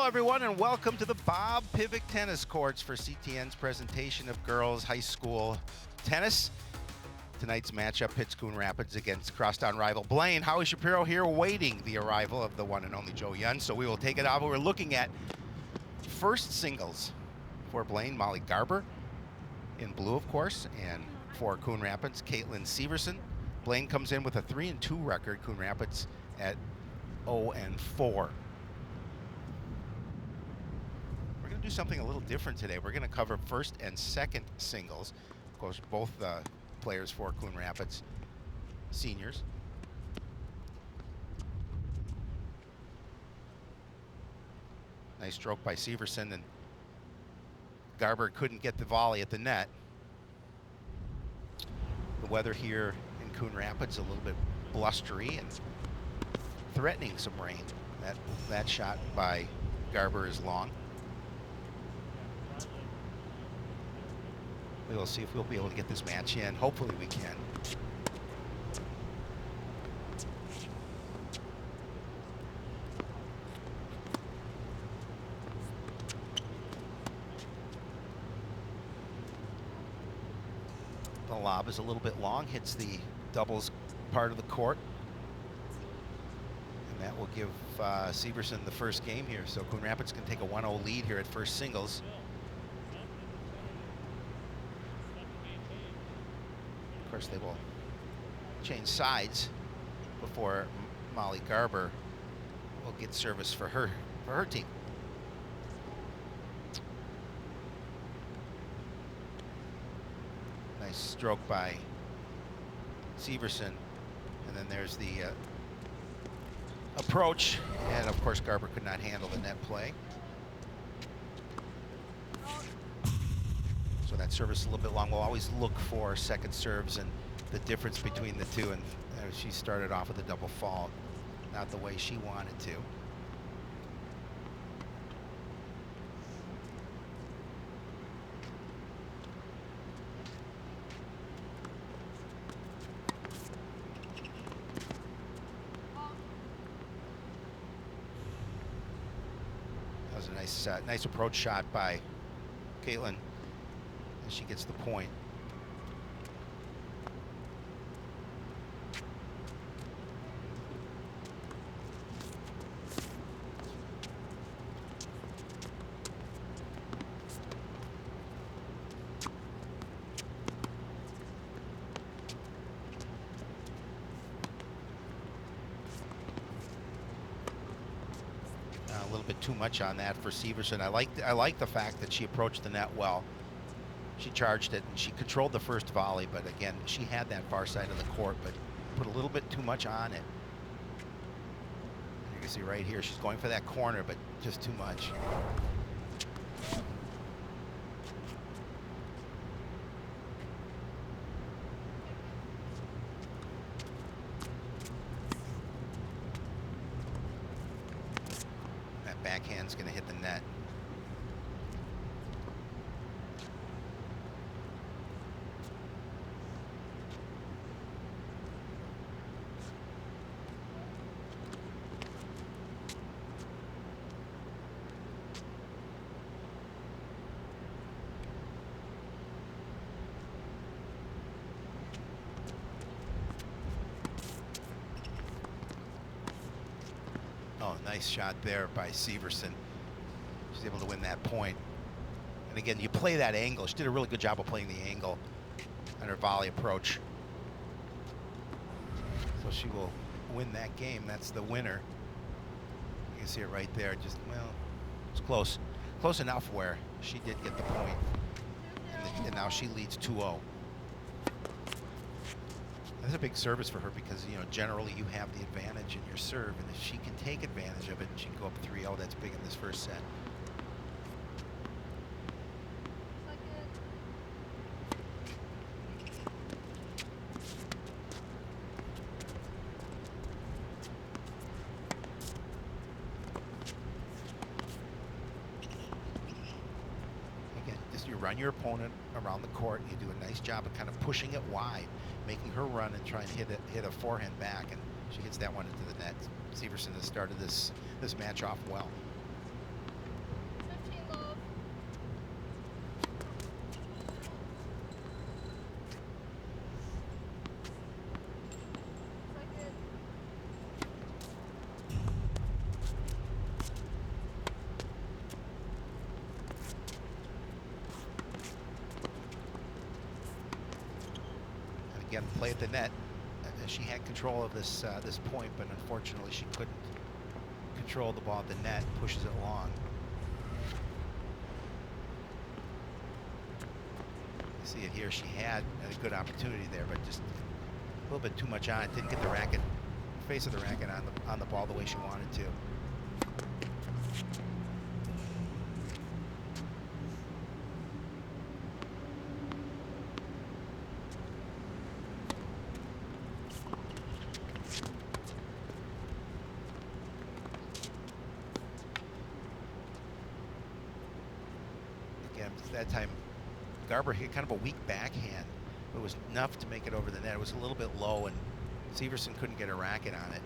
everyone, and welcome to the Bob Pivick Tennis Courts for CTN's presentation of girls high school tennis. Tonight's matchup pits Coon Rapids against crosstown rival Blaine. Howie Shapiro here waiting the arrival of the one and only Joe Yun, so we will take it off. We're looking at first singles for Blaine, Molly Garber in blue, of course, and for Coon Rapids, Caitlin Severson. Blaine comes in with a 3-2 record, Coon Rapids at 0-4. We're going to do something a little different today. We're going to cover first and second singles. Of course, both players for Coon Rapids, seniors. Nice stroke by Severson, and Garber couldn't get the volley at the net. The weather here in Coon Rapids a little bit blustery and threatening some rain. That shot by Garber is long. We will see if we'll be able to get this match in. Hopefully we can. The lob is a little bit long, hits the doubles part of the court. And that will give Severson the first game here. So Coon Rapids can take a 1-0 lead here at first singles. Of course, they will change sides before Molly Garber will get service for her team. Nice stroke by Severson, and then there's the approach, and of course Garber could not handle the net play. So that service is a little bit long. We'll always look for second serves and the difference between the two, and she started off with a double fault, not the way she wanted to. That was a nice approach shot by Caitlin. And she gets the point. A little bit too much on that for Severson. I like the fact that she approached the net well. She charged it and she controlled the first volley, but again, she had that far side of the court, but put a little bit too much on it. You can see right here, she's going for that corner, but just too much. That backhand's gonna hit the net. Oh, nice shot there by Severson. She's able to win that point. And again, you play that angle. She did a really good job of playing the angle on her volley approach. So she will win that game. That's the winner. You can see it right there. Just, well, it's close. Close enough where she did get the point. And now she leads 2-0. That's a big service for her because, you know, generally you have the advantage in your serve, and if she can take advantage of it and she can go up 3-0, that's big in this first set. Again, just you run your opponent around the court, you do a nice job of kind of pushing it wide, making her run and try and hit a forehand back, and she hits that one into the net. Severson has started this match off well. again, play at the net. She had control of this this point, but unfortunately she couldn't control the ball at the net. Pushes it long. You see it here. She had a good opportunity there, but just a little bit too much on it. Didn't get the racket, face of the racket on the ball the way she wanted to. Again, that time Garber hit kind of a weak backhand. It was enough to make it over the net. It was a little bit low, and Severson couldn't get a racket on it.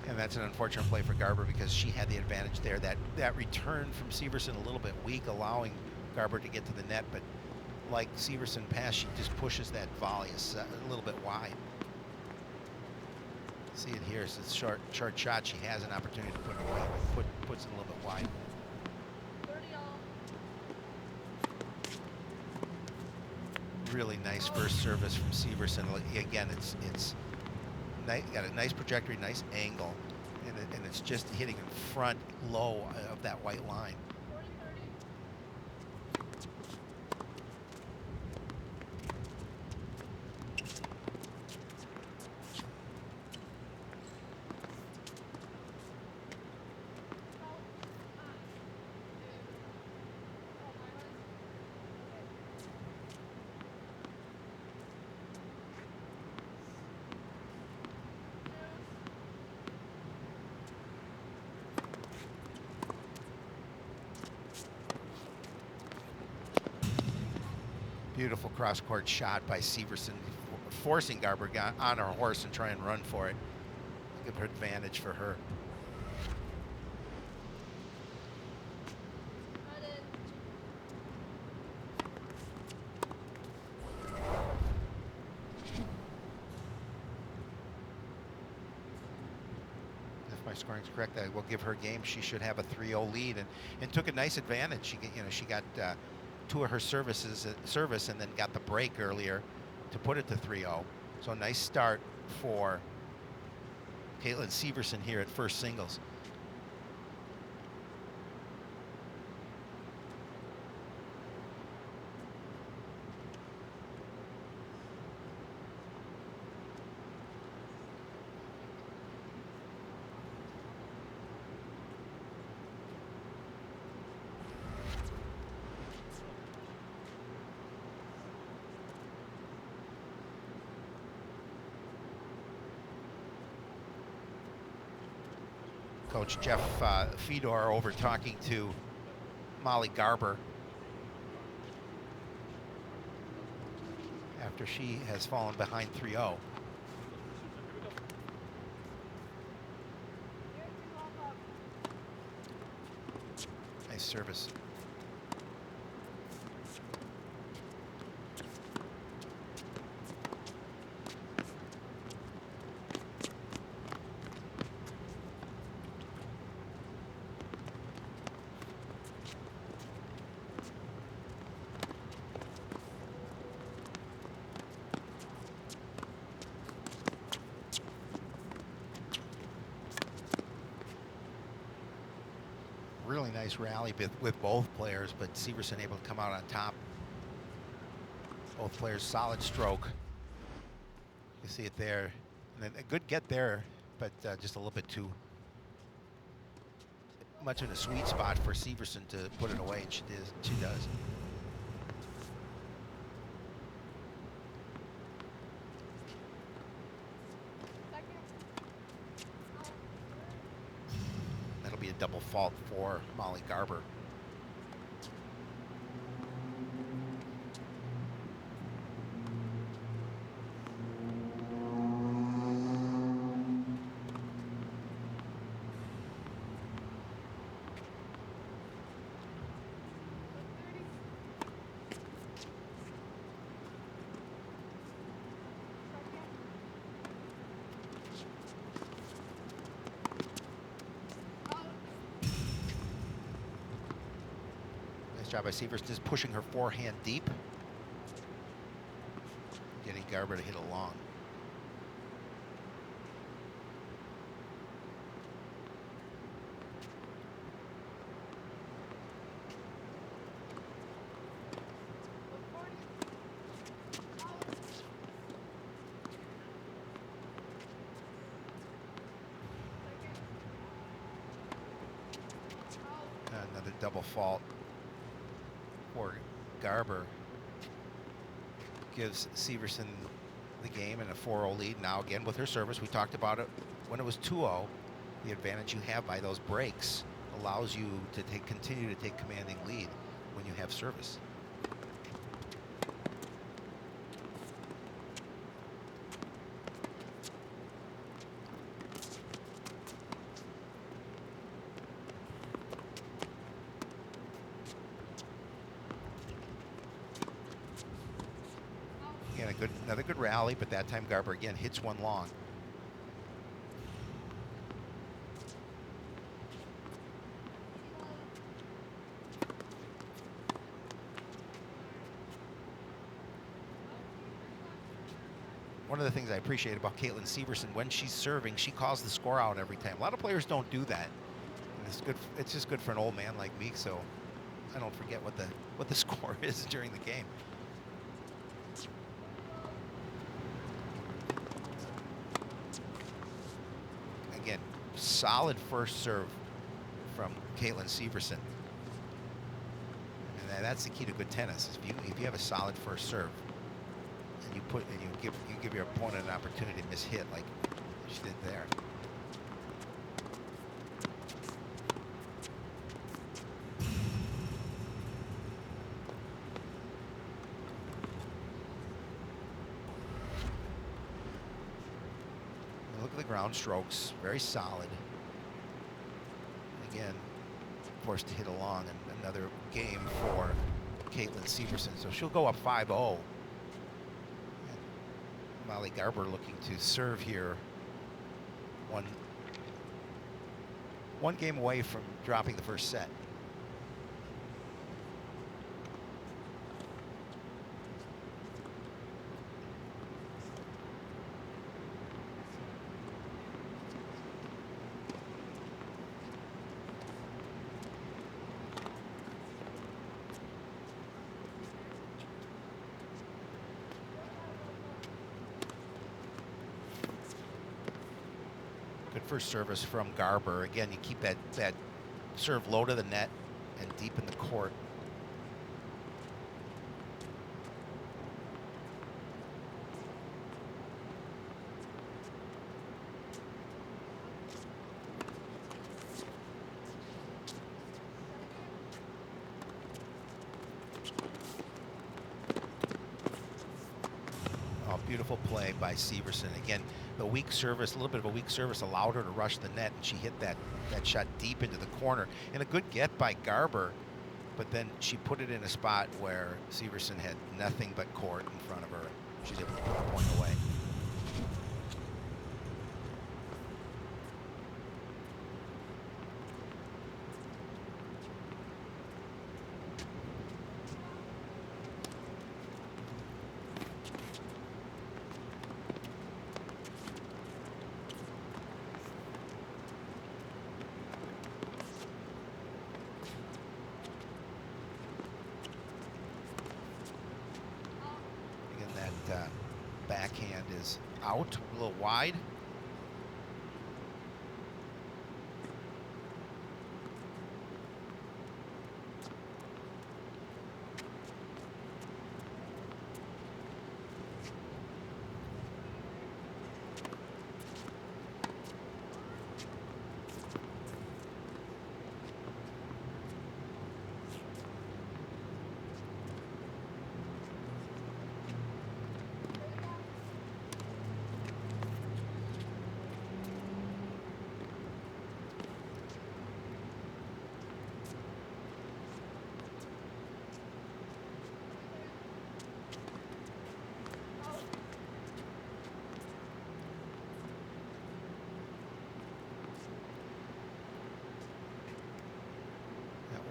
And that's an unfortunate play for Garber because she had the advantage there. That return from Severson a little bit weak, allowing Garber to get to the net, but like Severson passed, she just pushes that volley a little bit wide. See it here, it's a short shot. She has an opportunity to put it away, but puts it a little bit wide. Really nice first service from Severson. Again, it's got a nice trajectory, nice angle, and it's just hitting in front low of that white line. Beautiful cross-court shot by Severson, forcing Garber on her horse and try and run for it. Give her advantage for her. If my scoring's correct, I will give her game. She should have a 3-0 lead, and took a nice advantage. She got two of her service and then got the break earlier to put it to 3-0. So a nice start for Caitlin Severson here at first singles. Coach Jeff Fedor over talking to Molly Garber after she has fallen behind 3-0. Nice service. Really nice rally with both players, but Severson able to come out on top. Both players solid stroke. You see it there. And then a good get there, but just a little bit too much in a sweet spot for Severson to put it away, and she does. That'll be a double fault for Molly Garber. Nice job by Severson, just pushing her forehand deep. Getting Garber to hit it long. Another double fault for Garber. Gives Severson the game and a 4-0 lead. Now again with her service, we talked about it when it was 2-0. The advantage you have by those breaks allows you to continue to take commanding lead when you have service. Again, another good rally, but that time Garber again hits one long. One of the things I appreciate about Caitlin Severson, when she's serving, she calls the score out every time. A lot of players don't do that. And it's good. It's just good for an old man like me, so I don't forget what the score is during the game. Again, solid first serve from Caitlin Severson, and that's the key to good tennis. Is if you have a solid first serve, and you give your opponent an opportunity to miss hit like she did there. Look at the ground strokes, very solid. Again, forced to hit along, and another game for Caitlin Severson. So she'll go up 5-0. Molly Garber looking to serve here. One game away from dropping the first set. Good first service from Garber. Again, you keep that serve low to the net and deep in the court. Oh, beautiful play by Severson. Again, the weak service, a little bit of a weak service allowed her to rush the net, and she hit that shot deep into the corner. And a good get by Garber, but then she put it in a spot where Severson had nothing but court in front of her. She's able to put the point away. Backhand is out, a little wide.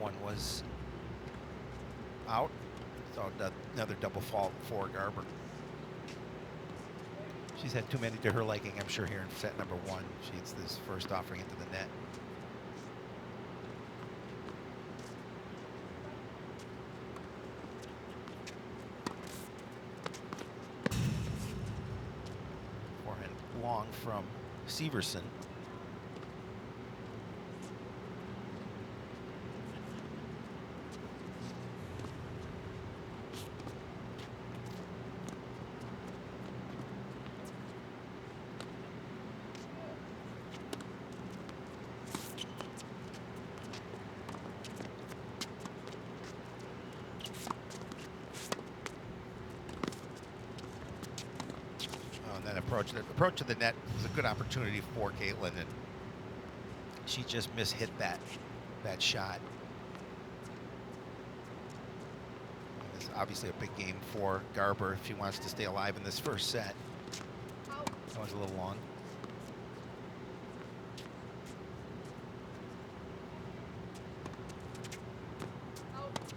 One was out. So another double fault for Garber. She's had too many to her liking, I'm sure, here in set number 1. She hits this first offering into the net. Forehand long from Severson. And then approach to the net was a good opportunity for Caitlin, and she just mishit that shot. It's obviously a big game for Garber if she wants to stay alive in this first set. That one's a little long.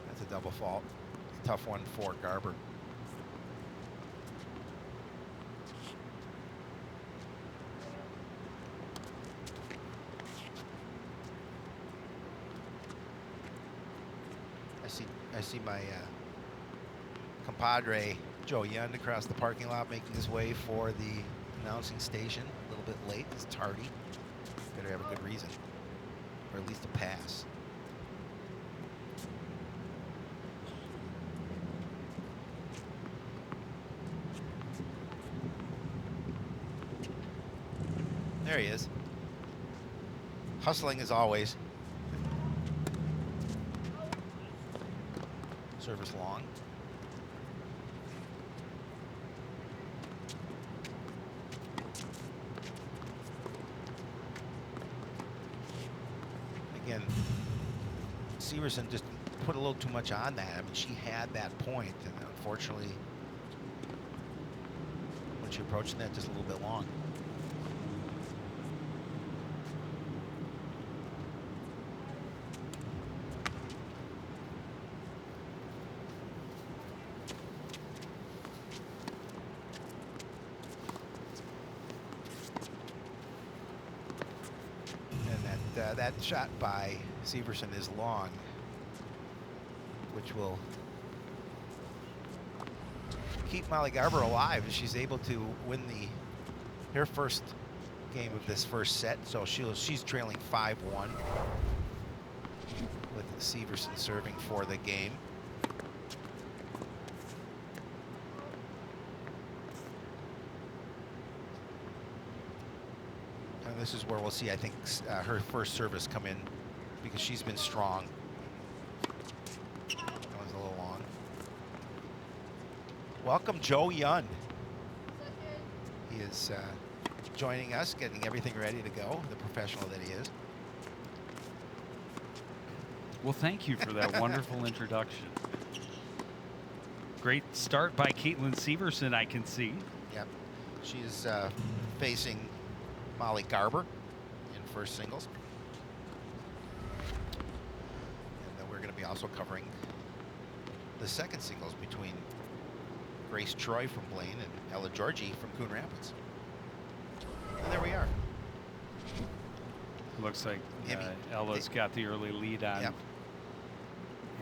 That's a double fault. It's a tough one for Garber. I see my compadre Joe Yund across the parking lot making his way for the announcing station. A little bit late. It's tardy. Better have a good reason, or at least a pass. There he is. Hustling as always. Service long. Again, Severson just put a little too much on that. I mean, she had that point, and unfortunately, when she approached that, just a little bit long. That shot by Severson is long, which will keep Molly Garber alive if she's able to win her first game of this first set. So she's trailing 5-1 with Severson serving for the game. This is where we'll see, I think, her first service come in, because she's been strong. That one's a little long. Welcome, Joe Yund. He is joining us, getting everything ready to go, the professional that he is. Well, thank you for that wonderful introduction. Great start by Caitlin Severson, I can see. Yep. She's facing Molly Garber in first singles. And then we're going to be also covering the second singles between Grace Troy from Blaine and Ella Georgie from Coon Rapids. And there we are. Looks like Ella's got the early lead on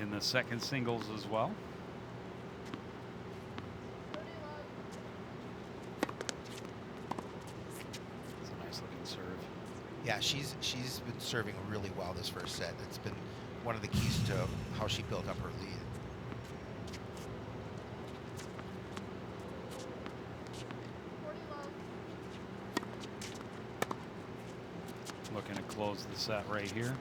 in the second singles as well. Yeah, she's been serving really well this first set. It's been one of the keys to how she built up her lead. Looking to close the set right here.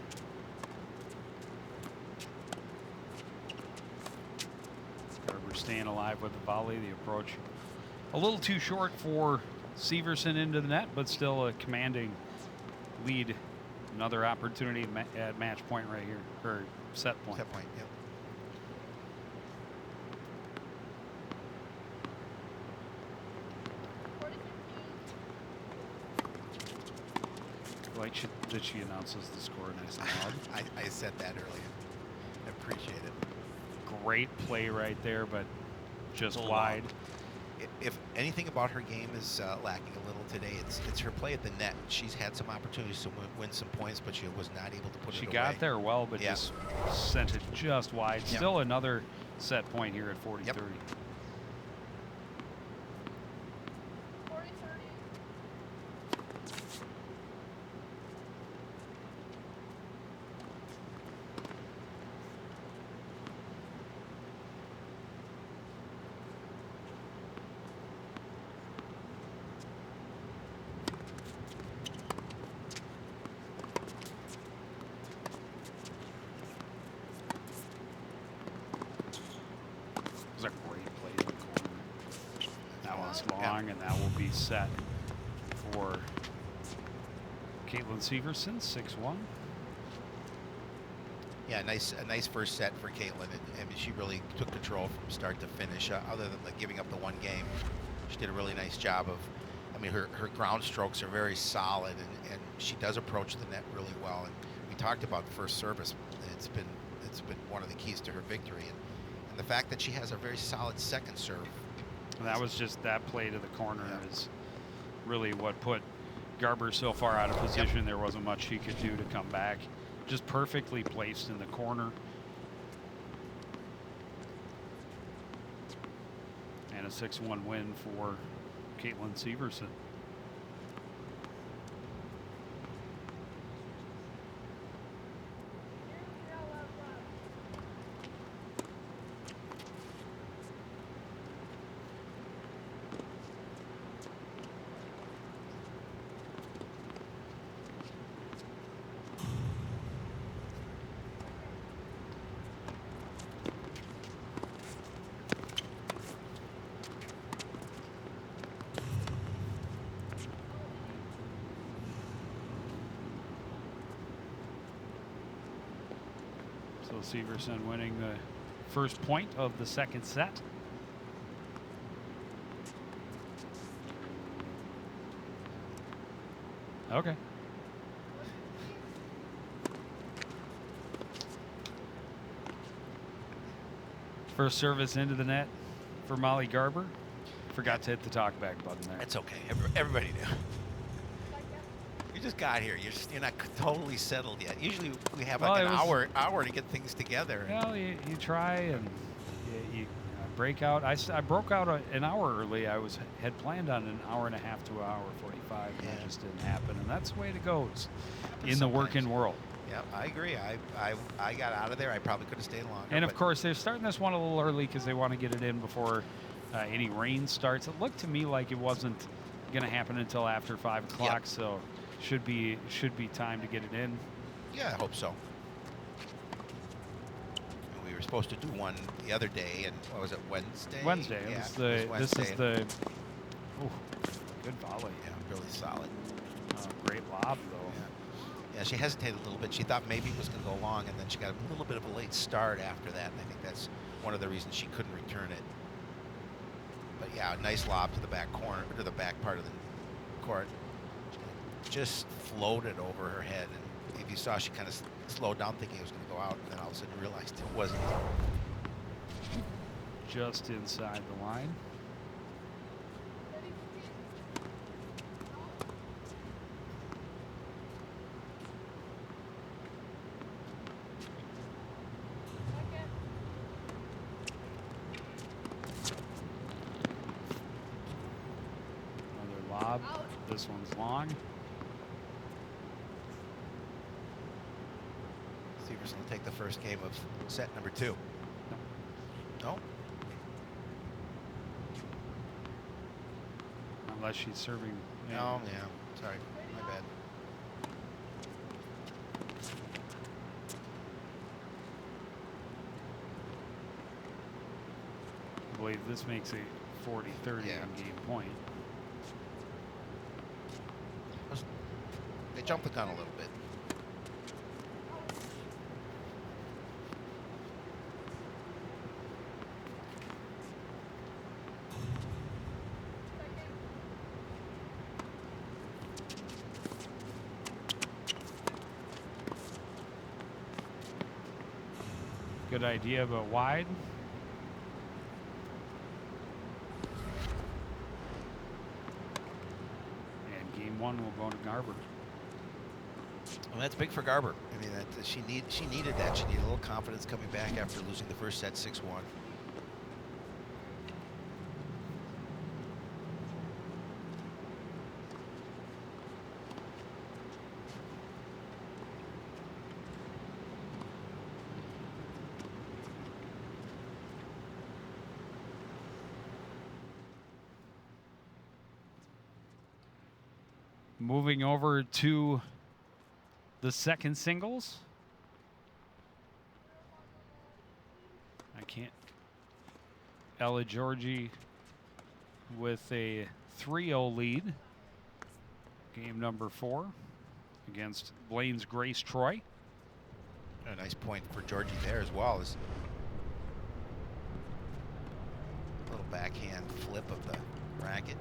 Garber staying alive with the volley. The approach a little too short for Severson into the net, but still a commanding lead. Another opportunity at match point right here, or set point. Set point, yep. Like that she announces the score nice and loud. I said that earlier. I appreciate it. great play right there, but just Little wide. If anything about her game is lacking a little today, it's her play at the net. She's had some opportunities to win some points, but she was not able to put it She away. got there well, but Yeah. just sent it just wide. Yep. Still another set point here at 40-30. Yep. It was a great play in the corner. That one's Yeah. long, and that will be set for Caitlin Severson, 6-1. Yeah, a nice first set for Caitlin. I mean, she really took control from start to finish. Other than giving up the one game, she did a really nice job of. I mean, her ground strokes are very solid, and she does approach the net really well. And we talked about first service. It's been one of the keys to her victory, and the fact that she has a very solid second serve. And that was just that play to the corner Yeah. is really what put Garber so far out of position. There wasn't much she could do to come back. Just perfectly placed in the corner. And a 6-1 win for Caitlin Severson. So Severson winning the first point of the second set. Okay. First service into the net for Molly Garber. Forgot to hit the talkback button there. It's okay. Everybody knew. You just got here. You're not totally settled yet. Usually we have like Well, an hour to get things together. Well, you try and you break out. I broke out an hour early. Had planned on an hour and a half to an hour 45, and that just didn't happen. And that's the way it goes in the working world. Yeah, I agree. I got out of there. I probably could have stayed longer. And of course, they're starting this one a little early because they want to get it in before any rain starts. It looked to me like it wasn't going to happen until after 5 o'clock, Yep. so should be time to get it in. Yeah, I hope so. We were supposed to do one the other day, and what was it, Wednesday? Wednesday. Yeah, It was it was this is Wednesday. the. Ooh, good volley. Yeah, really solid. Great lob though. Yeah, she hesitated a little bit. She thought maybe it was going to go long, and then she got a little bit of a late start after that, and I think that's one of the reasons she couldn't return it. But yeah, nice lob to the back corner, to the back part of the court. Just floated over her head, and if you saw, she kind of slowed down thinking it was going to go out, and then all of a sudden realized it wasn't. Just inside the line. Another lob. This one's long. Severson will take the first game of set number 2. No? Unless she's serving. No, yeah. Sorry. My bad. I believe this makes it 40-30 Yeah. on game point. They jumped the gun a little bit. Good idea, but wide. one will go to Garber. Well, that's big for Garber. I mean, she needed that. She needed a little confidence coming back after losing the first set 6-1. Moving over to the second singles. I can't. Ella Georgie with a 3-0 lead. Game number 4 against Blaine's Grace Troy. A nice point for Georgie there as well. Is a little backhand flip of the racket.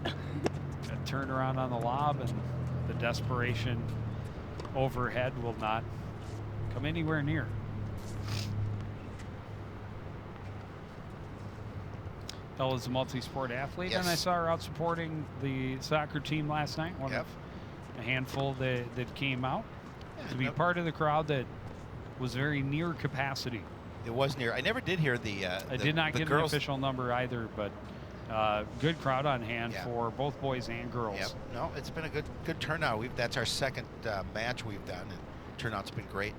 A turnaround on the lob, and the desperation overhead will not come anywhere near. Ella's a multi-sport athlete, Yes. and I saw her out supporting the soccer team last night. One Yep. of a handful that came out Yeah, to be no- part of the crowd that was very near capacity. It was near. I never did hear the. I did not the get girls. an official number either, but good crowd on hand Yeah. for both boys and girls. Yep. No, it's been a good turnout. That's our second match we've done, and turnout's been great.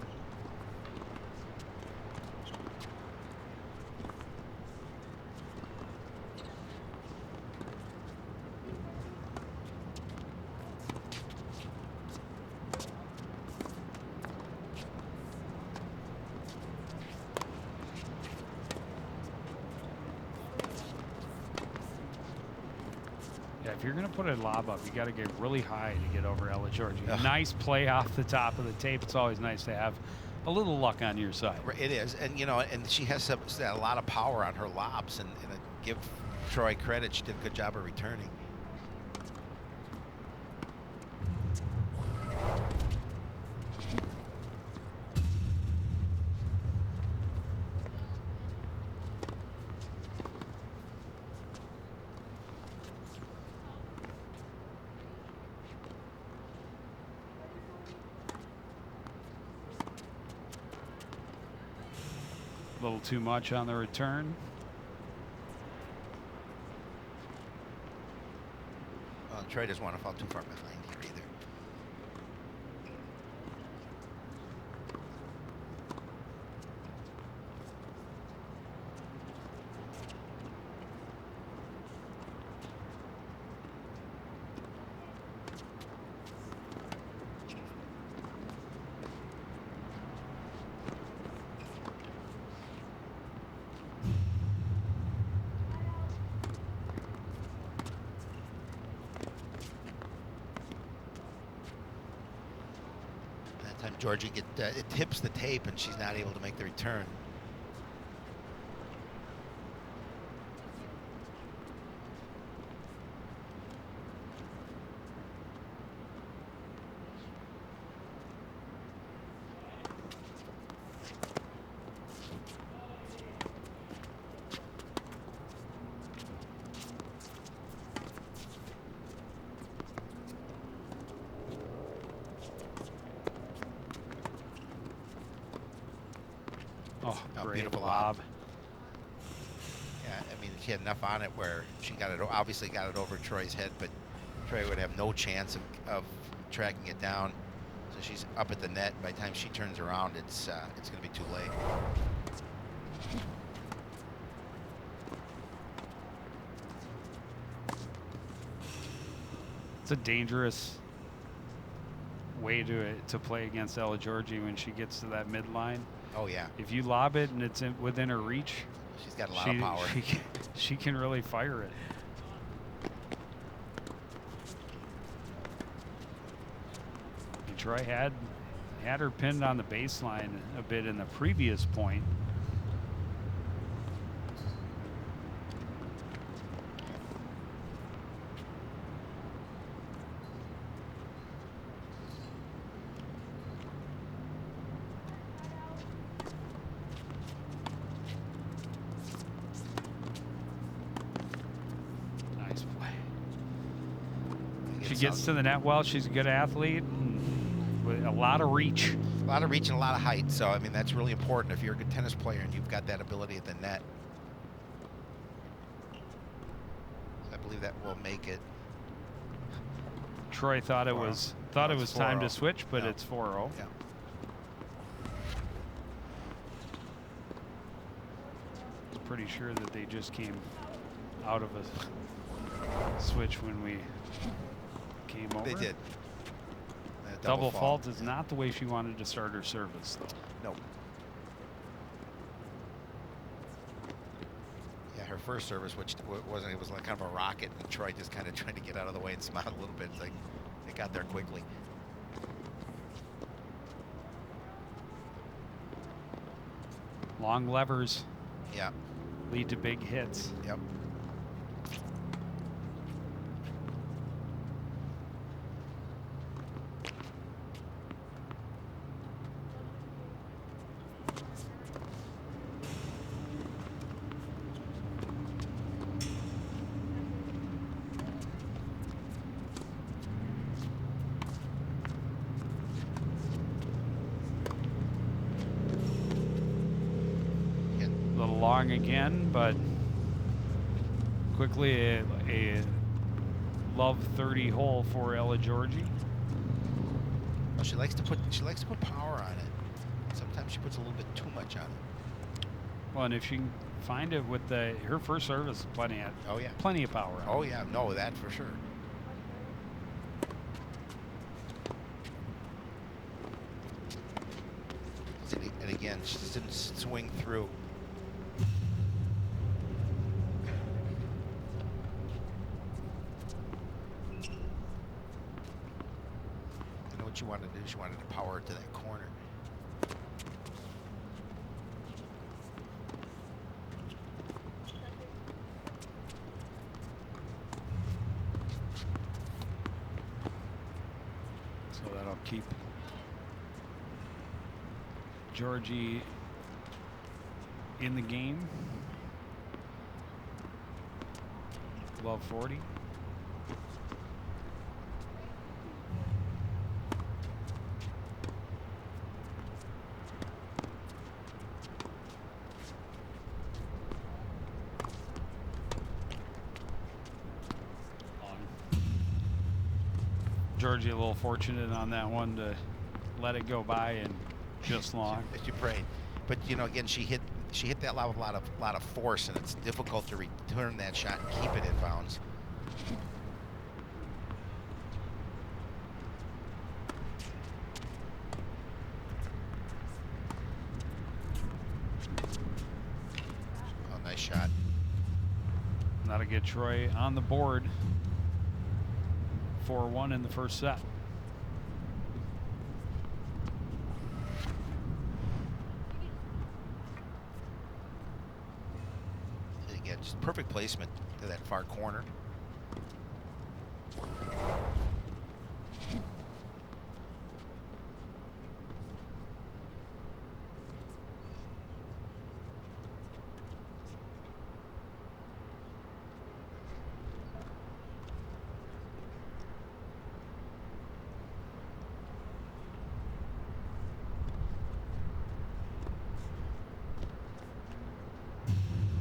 Yeah, if you're going to put a lob up, you got to get really high to get over Ella Georgie. Ugh. Nice play off the top of the tape. It's always nice to have a little luck on your side. It is, and and she has a lot of power on her lobs, and give Troy credit. She did a good job of returning. A little too much on the return. Well, Troy doesn't want to fall too far behind here either. Time Georgie it tips the tape and she's not able to make the return. Oh, great beautiful lob. Yeah, I mean, she had enough on it where she obviously got it over Troy's head, but Troy would have no chance of tracking it down. So she's up at the net. By the time she turns around, it's going to be too late. It's a dangerous way to play against Ella Georgie when she gets to that midline. Oh yeah, If you lob it and it's within her reach, she's got a lot of power. She can really fire it. And Troy had her pinned on the baseline a bit in the previous point. She gets to the net well. She's a good athlete and with a lot of reach. A lot of reach and a lot of height. So, I mean, that's really important if you're a good tennis player and you've got that ability at the net. I believe that will make it. Troy thought it was time to switch, but No. it's 4-0. Yeah. I'm pretty sure that they just came out of a switch when we came over. They did. Double fault is not the way she wanted to start her service, though. No. Yeah, her first service, which wasn't, it was like kind of a rocket, and Troy just kind of tried to get out of the way and smile a little bit. It's like they got there quickly. Long levers. Yeah. Lead to big hits. Yep. Long again, but quickly a love 30 hole for Ella Georgie. Well, she likes to put power on it. Sometimes she puts a little bit too much on it. Well, and if she can find it with her first service, plenty of power on Oh it. yeah, no, that for sure. And again, she didn't swing through. What she wanted to do, she wanted to power it to that corner. So that'll keep Georgie in the game. Love 40. Georgie a little fortunate on that one to let it go by and just long. She prayed, but you know, again, she hit that lob with a lot of force, and it's difficult to return that shot and keep it in bounds. Oh, nice shot. That'll get Troy on the board. 4-1 in the first set. Again, just perfect placement to that far corner.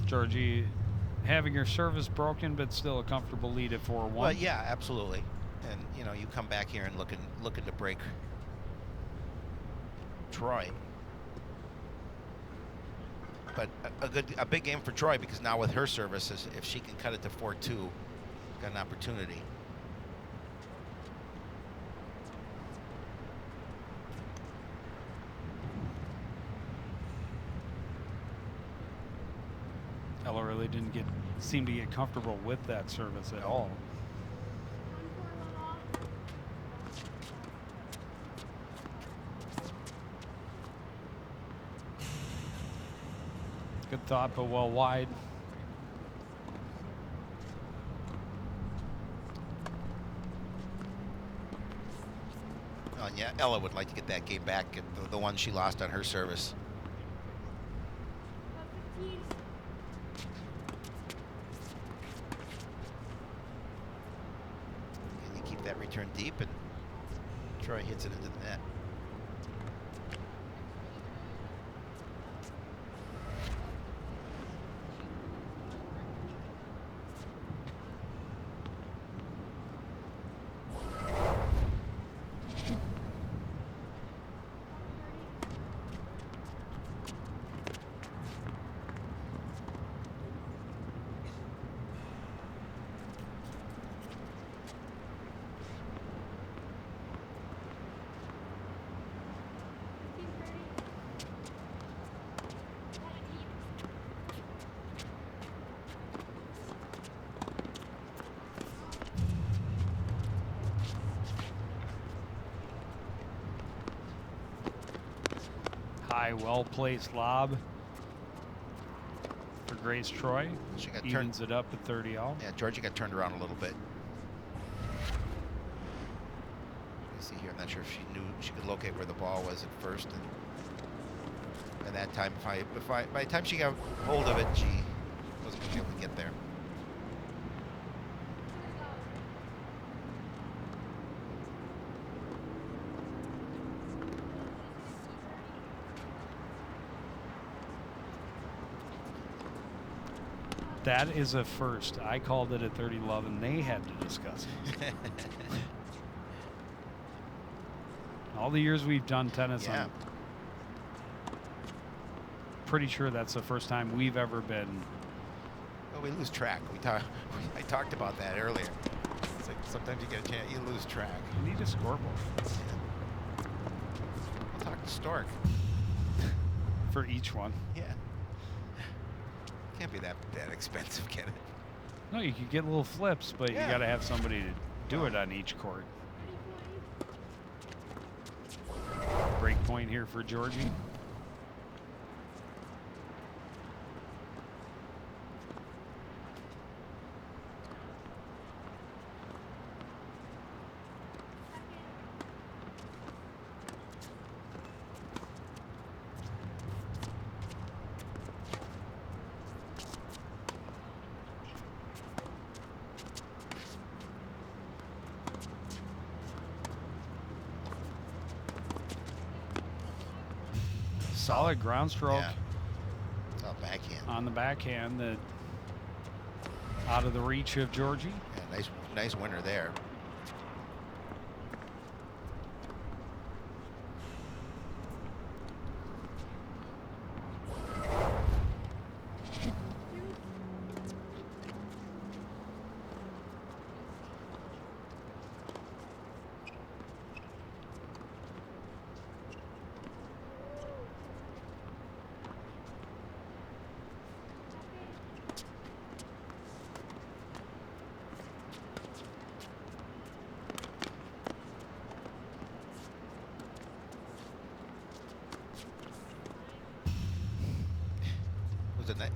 Georgie having her service broken, but still a comfortable lead at 4-1. Well, yeah, absolutely. And you know, you come back here and looking to break Troy. But a big game for Troy, because now with her services, if she can cut it to 4-2, got an opportunity. Ella really didn't seem to get comfortable with that service at all. Good thought, but well wide. Yeah, Ella would like to get that game back, at the one she lost on her service. that return deep, and Troy hits it into the net. High, well-placed lob for Grace Troy. She got Evens it up at 30 all. Yeah, Georgia got turned around a little bit. You see here, I'm not sure if she knew she could locate where the ball was at first, and that time, by the time she got hold of it, she wasn't going to be able to get there. That is a first. I called it a 30 love, and they had to discuss it. All the years we've done tennis, Yeah. I'm pretty sure that's the first time we've ever been. Well, we lose track. I talked about that earlier. It's like sometimes you get a chance, you lose track. We need a scoreboard Yeah. I'll talk to Stork. for each one. Yeah. Can't be that expensive, can it? No, you could get little flips, but Yeah. you got to have somebody to do it on each court. Break point here for Georgie. Solid ground stroke. Yeah. It's all backhand. On the backhand, that out of the reach of Georgie. Yeah, nice winner there.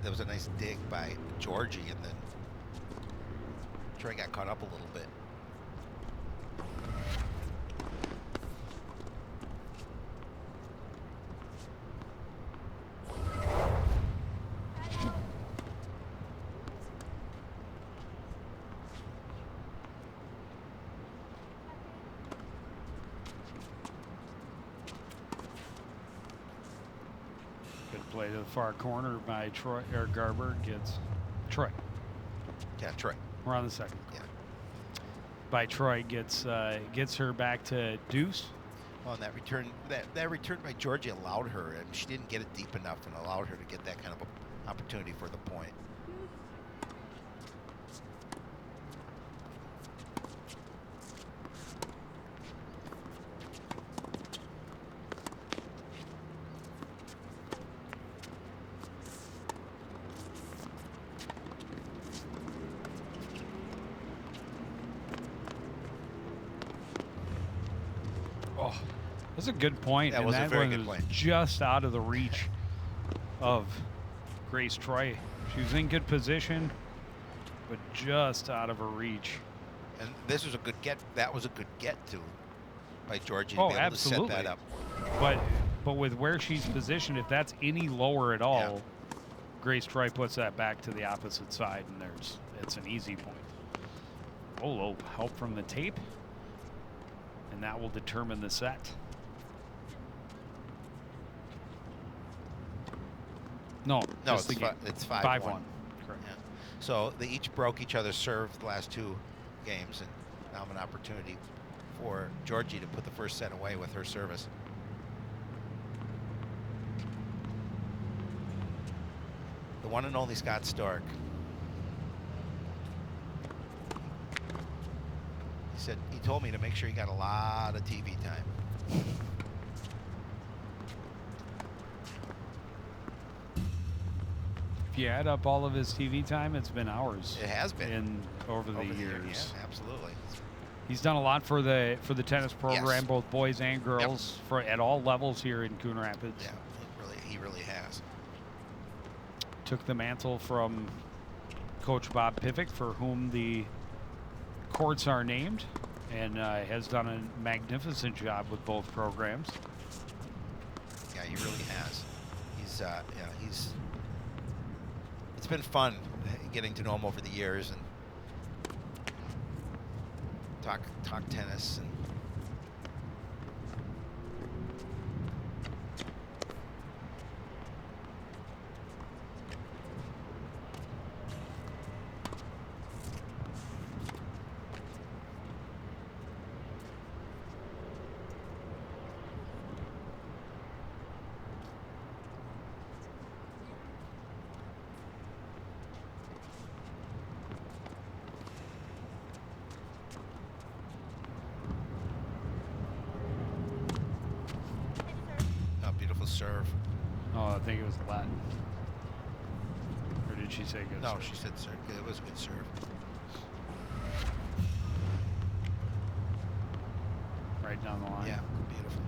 That was a nice dig by Georgie, and then Troy got caught up a little bit. Play to the far corner by Troy. Eric Garber gets Troy. Yeah, Troy. We're on the second. Yeah. By Troy gets her back to deuce. Well, and that return by Georgie allowed her, and she didn't get it deep enough, and allowed her to get that kind of a opportunity for the point. Oh, that's a good point. That and was a that very one good was point. just out of the reach of Grace Troy. She was in good position, but just out of her reach. And this was a good get. That was a good get to by Georgie to Oh, be able absolutely. to set that up. But with where she's positioned, if that's any lower at all, Grace Troy puts that back to the opposite side, and it's an easy point. Oh, help from the tape. and that will determine the set. No, No, just the game. it's 5-1. 5-1. Correct. Yeah. So they each broke each other's serve the last 2 games, and now an opportunity for Georgie to put the first set away with her service. The one and only Scott Stork. He told me to make sure he got a lot of TV time. If you add up all of his TV time, it's been hours. It has been over the years. Yeah, absolutely. He's done a lot for the tennis program, Yes. both boys and girls, at all levels here in Coon Rapids. Yeah, he really has. Took the mantle from Coach Bob Pivick, for whom the courts are named, and has done a magnificent job with both programs. Yeah, he really has. It's been fun getting to know him over the years and talk tennis and. Serve. Oh, I think it was Latin. Or did she say good? No, serve? she said serve. It was a good serve. Right down the line. Yeah, beautiful.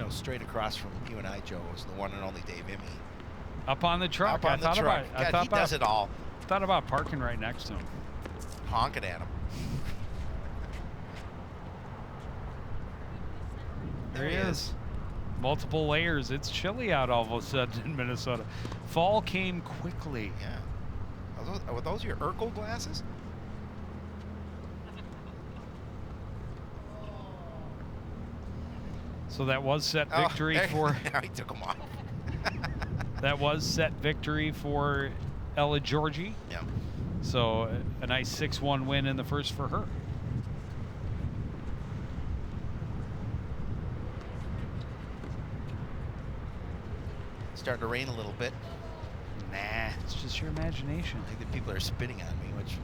Straight across from you and I, Joe, was the one and only Dave Emme. Up on the truck. Up on the truck. God, he does it all. Thought about parking right next to him. Honking at him. There he is. Multiple layers. It's chilly out all of a sudden in Minnesota. Fall came quickly. Yeah. Were those your Urkel glasses? So that was set victory for. Now he took them off. That was set victory for Ella Georgie. Yeah. So a nice 6-1 win in the first for her. Starting to rain a little bit. Nah, it's just your imagination. I think that people are spitting on me, which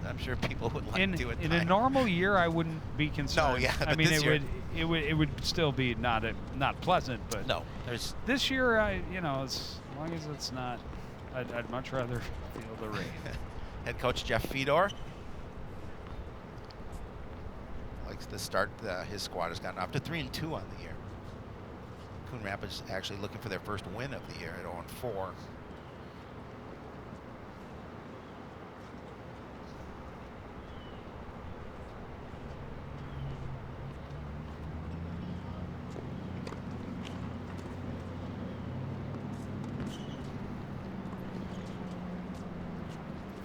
I'm sure people would like to. In a normal year, I wouldn't be concerned. No, yeah, I but mean, this year, it would still be not pleasant, but no, there's this year, as long as it's not, I'd much rather feel the rain. Head coach Jeff Fedor likes to start. His squad has gotten up to 3-2 on the year. Coon Rapids actually looking for their first win of the year at 0-4.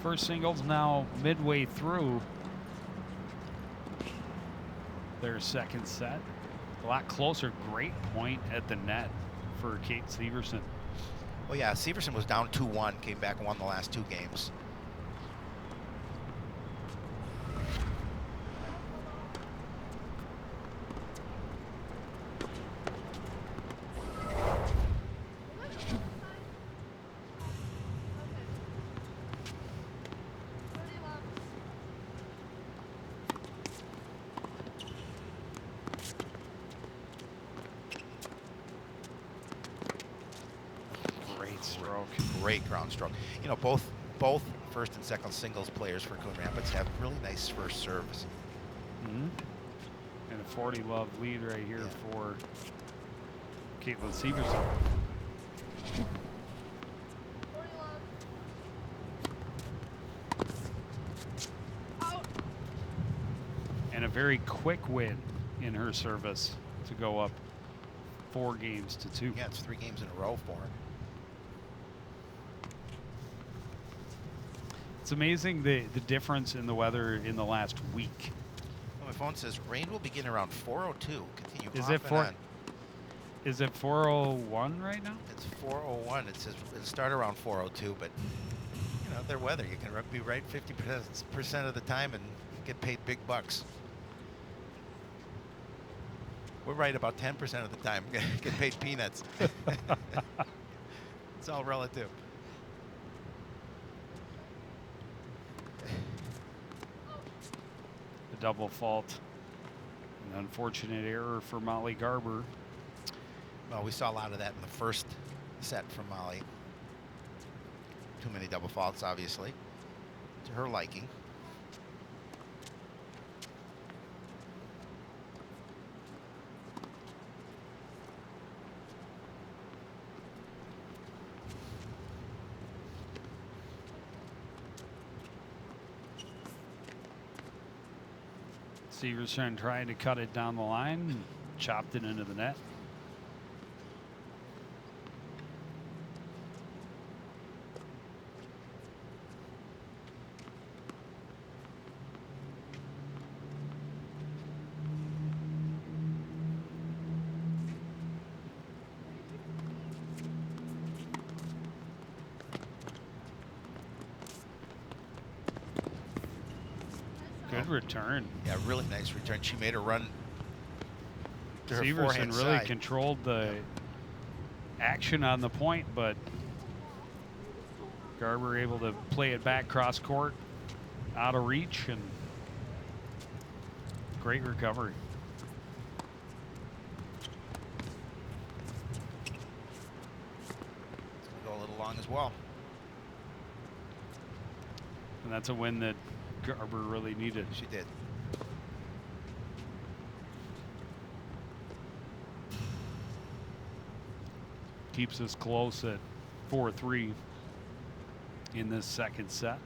First singles now midway through their second set. A lot closer. Great point at the net for Kate Severson. Well, yeah, Severson was down 2-1, came back and won the last 2 games. Great ground stroke. You know, both first and second singles players for Coon Rapids have really nice first serves. Mm-hmm. And a 40-love lead right here for Caitlin Severson. And a very quick win in her service to go up 4-2. Yeah, it's 3 games in a row for her. It's amazing the difference in the weather in the last week. Well, my phone says rain will begin around 4:02. Continue Is off it and four? on. Is it 4:01 right now? It's 4:01. It says it'll start around 4:02, but you know, their weather. You can be right 50% of the time and get paid big bucks. We're right about 10% of the time. Get paid peanuts. It's all relative. The double fault. An unfortunate error for Molly Garber. Well, we saw a lot of that in the first set from Molly. Too many double faults, obviously, to her liking. Severson trying to cut it down the line, chopped it into the net. Good return. Yeah, really nice return. She made a run to her Severson forehand really side. controlled the action on the point, but Garber able to play it back cross court, out of reach, and great recovery. It's gonna go a little long as well. And that's a win that Garber really needed. She did. Keeps us close at 4-3 in this second set.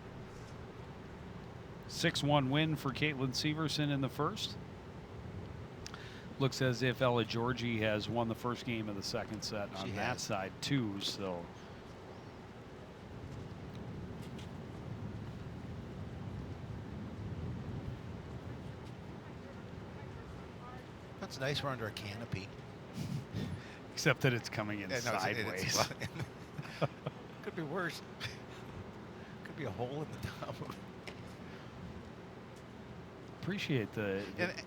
6-1 win for Caitlin Severson in the first. Looks as if Ella Georgie has won the first game of the second set on She that has. side too, so That's nice. We're under a canopy. except that it's coming in Yeah, no, sideways. Could be worse. Could be a hole in the top of it. Appreciate the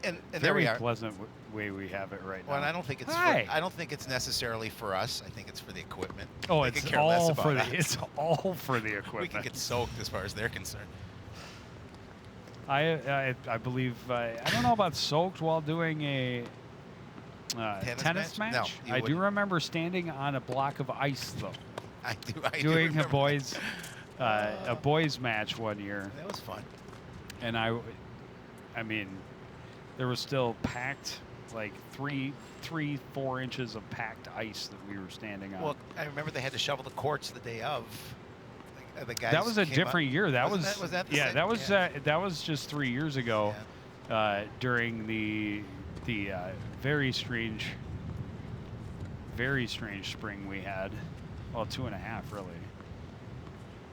And there very we are. pleasant way we have it right Well, and now. I don't think it's Hi. I don't think it's necessarily for us. I think it's for the equipment. Oh, They it's could care less all about for the us. it's all for the We equipment. can get soaked as far as they're concerned. I believe I don't know about soaked while doing a tennis match? match. No, you I do wouldn't. remember standing on a block of ice though, I do doing remember a boys match one year, that was fun. and I mean, there was still packed like 3-4 inches of packed ice that we were standing on. Well, I remember they had to shovel the courts the day of. The guys that was a came different up. year. That Wasn't was that- was that the yeah. same? That was Yeah. that was just 3 years ago, during the very strange spring we had. Well, 2.5 really.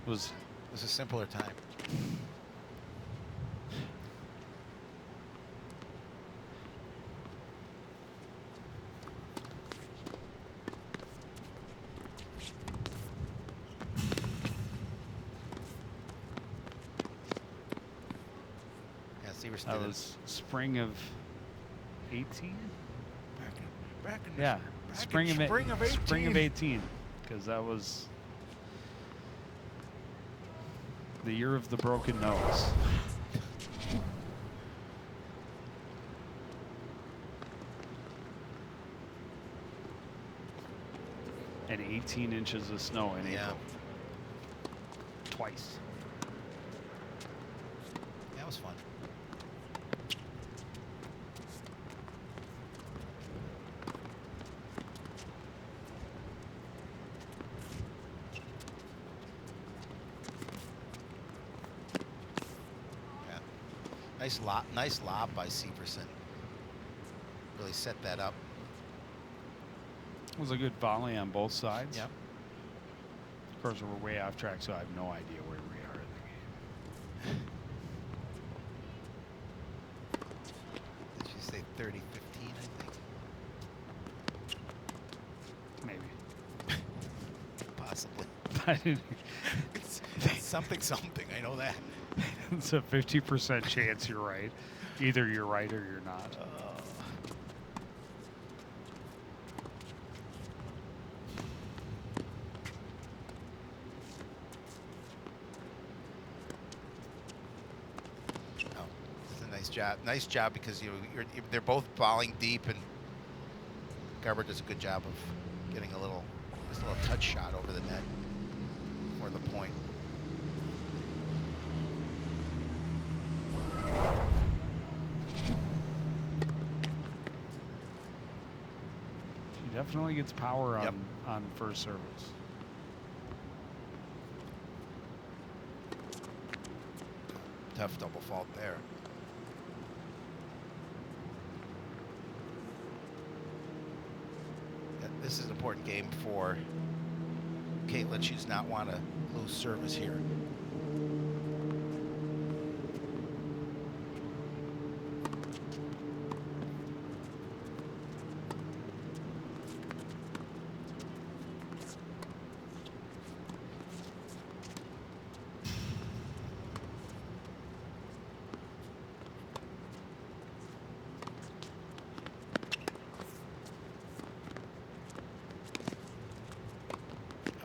It was It was a simpler time. Yeah, Severson that did it was spring of 18. back in Yeah, back spring in of spring of 18. spring of 18, because that was the year of the broken nose. And 18 inches of snow in Yeah. April. Twice. That was fun. Yeah. Nice lob by Severson. Really set that up. It was a good volley on both sides. Yep. Of course, we're way off track, so I have no idea where we are in the game. Did you say 30-15, I think? Maybe. Possibly. It's something, I know that. It's a 50% chance you're right. Either you're right or you're not. Nice job because they're both balling deep, and Garber does a good job of getting a little touch shot over the net for the point. She definitely gets power on first service. Tough double fault there. This is an important game for Caitlin. She does not want to lose service here.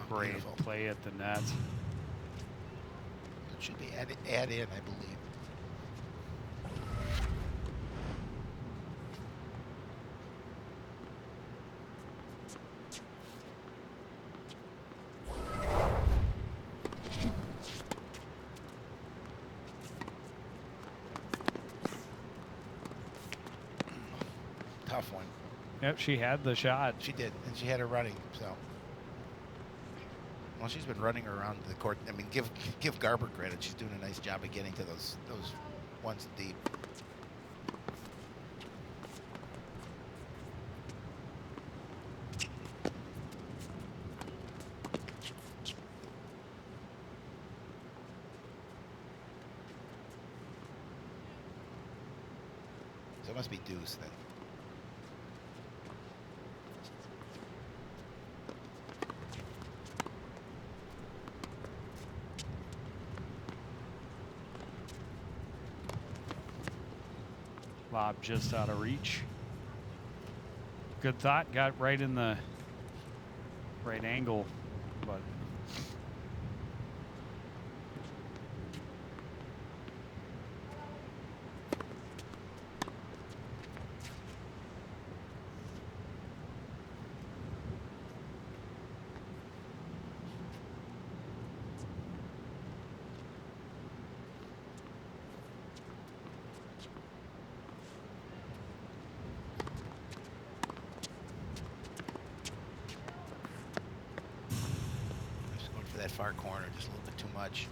Great Beautiful. play at the net. It should be add in, I believe. Tough one. Yep, she had the shot. She did, and she had her running, so. Well, she's been running around the court. I mean, give Garber credit. She's doing a nice job of getting to those ones deep. So it must be deuce then. Lob just out of reach. Good thought, got right in the right angle, but that far corner just a little bit too much.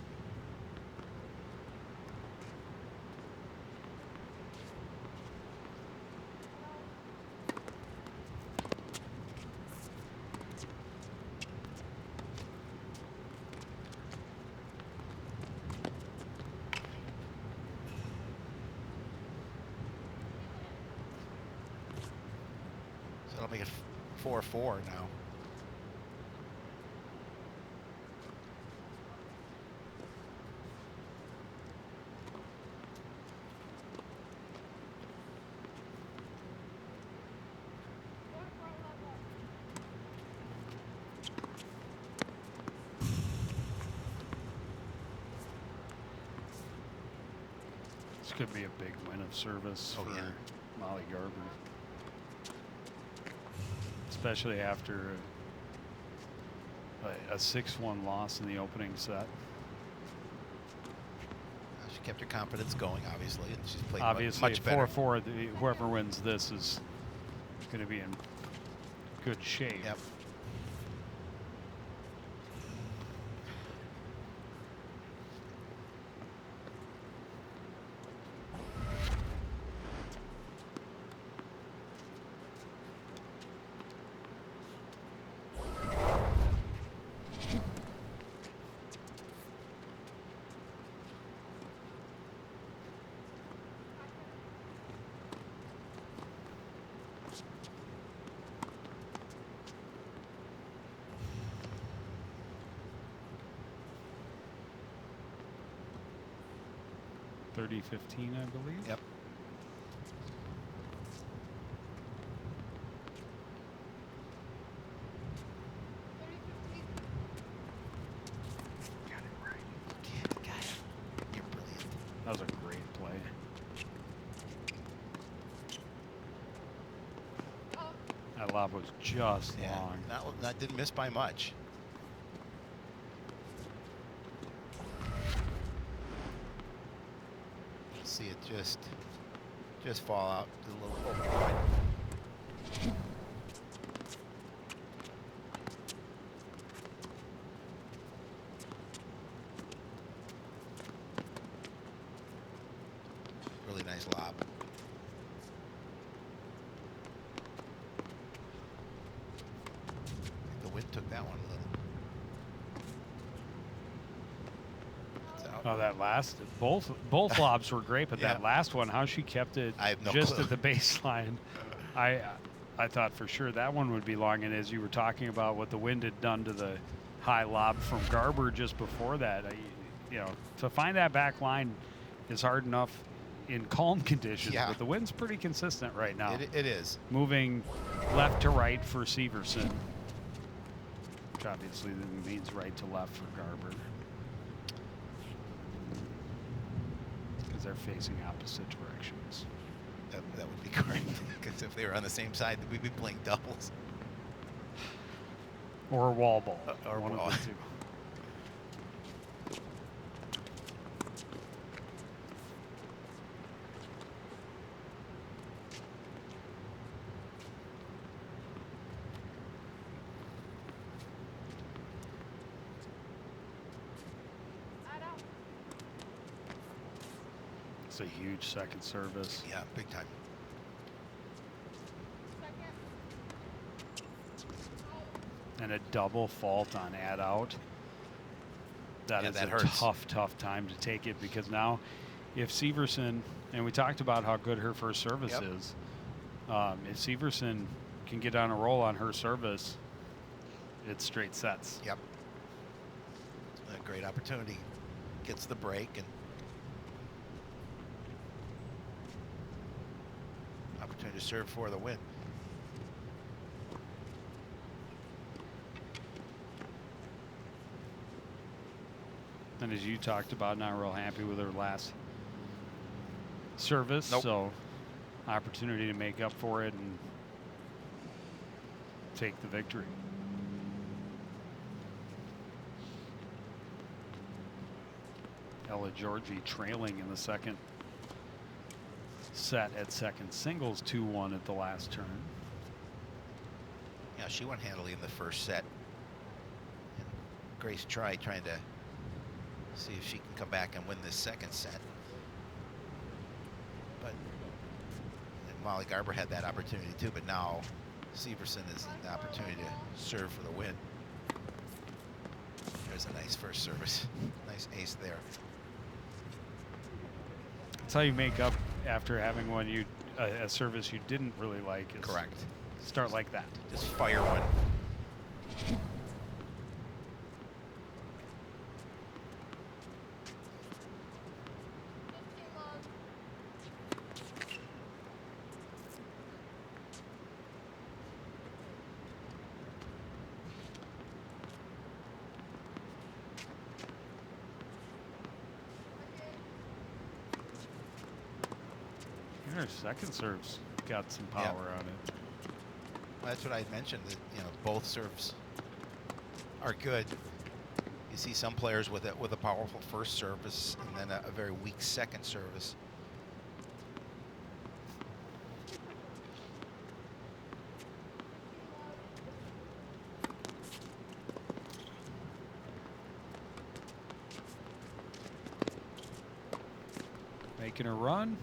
So that'll make it 4-4 now. this could be a big win of service for Molly Garber. Especially after a 6-1 loss in the opening set. She kept her confidence going, obviously, and she's played Obviously, much better. 4-4, whoever wins this is going to be in good shape. Yep. 30-15, I believe. Yep. Got it right. Yeah, got it. You're brilliant. That was a great play. That lob was just long. That didn't miss by much. See it just fall out a little over the line. Really nice lob. The wind took that one a little. It's out. Oh, that last, both lobs were great, but that last one, how she kept it I have no just clue. at the baseline, I thought for sure that one would be long. And as you were talking about what the wind had done to the high lob from Garber just before that, you know, to find that back line is hard enough in calm conditions, but the wind's pretty consistent right now. It is. Moving left to right for Severson, which obviously means right to left for Garber, because they're facing opposite directions. That would be correct, because if they were on the same side, we'd be playing doubles. Or wall ball, or one wall. of the two. It's a huge second service. Yeah, big time. And a double fault on ad out. That is a hurts. tough time to take it, because now if Severson, and we talked about how good her first service is, if Severson can get on a roll on her service, it's straight sets. Yep. A great opportunity. Gets the break and opportunity to serve for the win. And as you talked about, not real happy with her last service. Nope. So opportunity to make up for it and take the victory. Ella Georgie trailing in the second set at second singles 2-1 at the last turn. Yeah, she went handily in the first set. And Grace trying to see if she can come back and win this second set. But Molly Garber had that opportunity too, but now Severson is the opportunity to serve for the win. There's a nice first service. Nice ace there. That's how you make up after having one a service you didn't really like. Is Correct. Start like that. Just fire one. Her second serve's got some power on it. Well, that's what I mentioned, that, you know, both serves are good. You see some players with a powerful first service and then a very weak second service. Making a run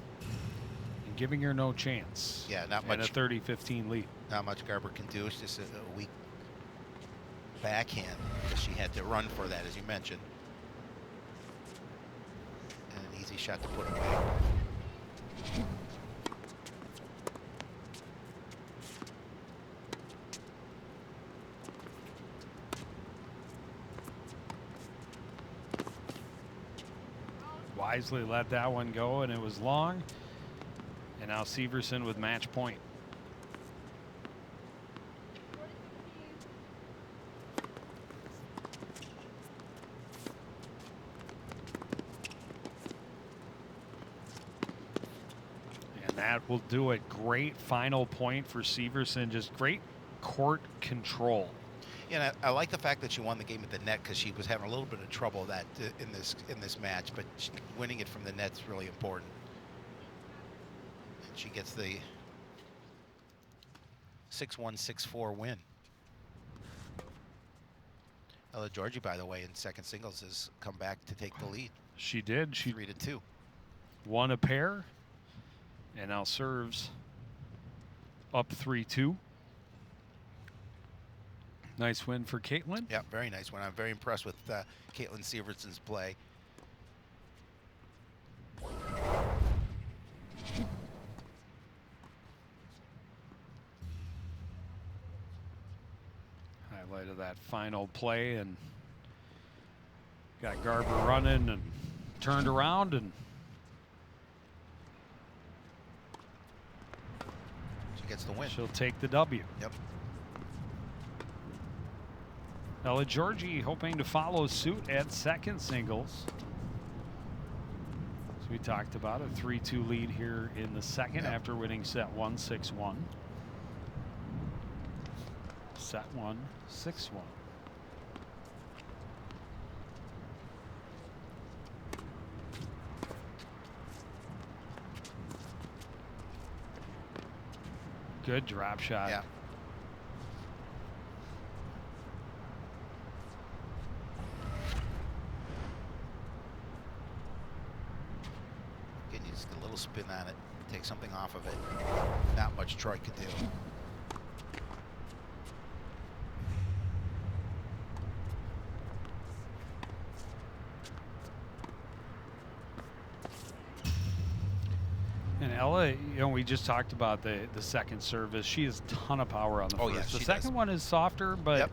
and giving her no chance. Yeah, not And much. a 30-15 lead. Not much Garber can do. It's just a weak backhand, because she had to run for that, as you mentioned. And an easy shot to put away. wisely let that one go, and it was long. And now Severson with match point. And that will do it. Great final point for Severson. Just great court control. Yeah, and I like the fact that she won the game at the net because she was having a little bit of trouble that in this match, but winning it from the net's really important. And she gets the 6-1, 6-4 win. Ella Georgie, by the way, in second singles has come back to take the lead. She did. She 3-2. won a pair and now serves up 3-2. Nice win for Caitlin. Yeah, very nice one. I'm very impressed with Caitlin Severson's play. Highlight of that final play, and got Garber running and turned around, and She gets the win. she'll take the W. Yep. Ella Georgie hoping to follow suit at second singles. As we talked about, a 3-2 lead here in the second after winning set 1, 6-1. Set 1, 6-1. Good drop shot. Yeah. Again, you just get a little spin on it, take something off of it. Not much Troy could do. And Ella, you know, we just talked about the second service. She has a ton of power on the Oh, first. yeah, The she second does. one is softer, but Yep.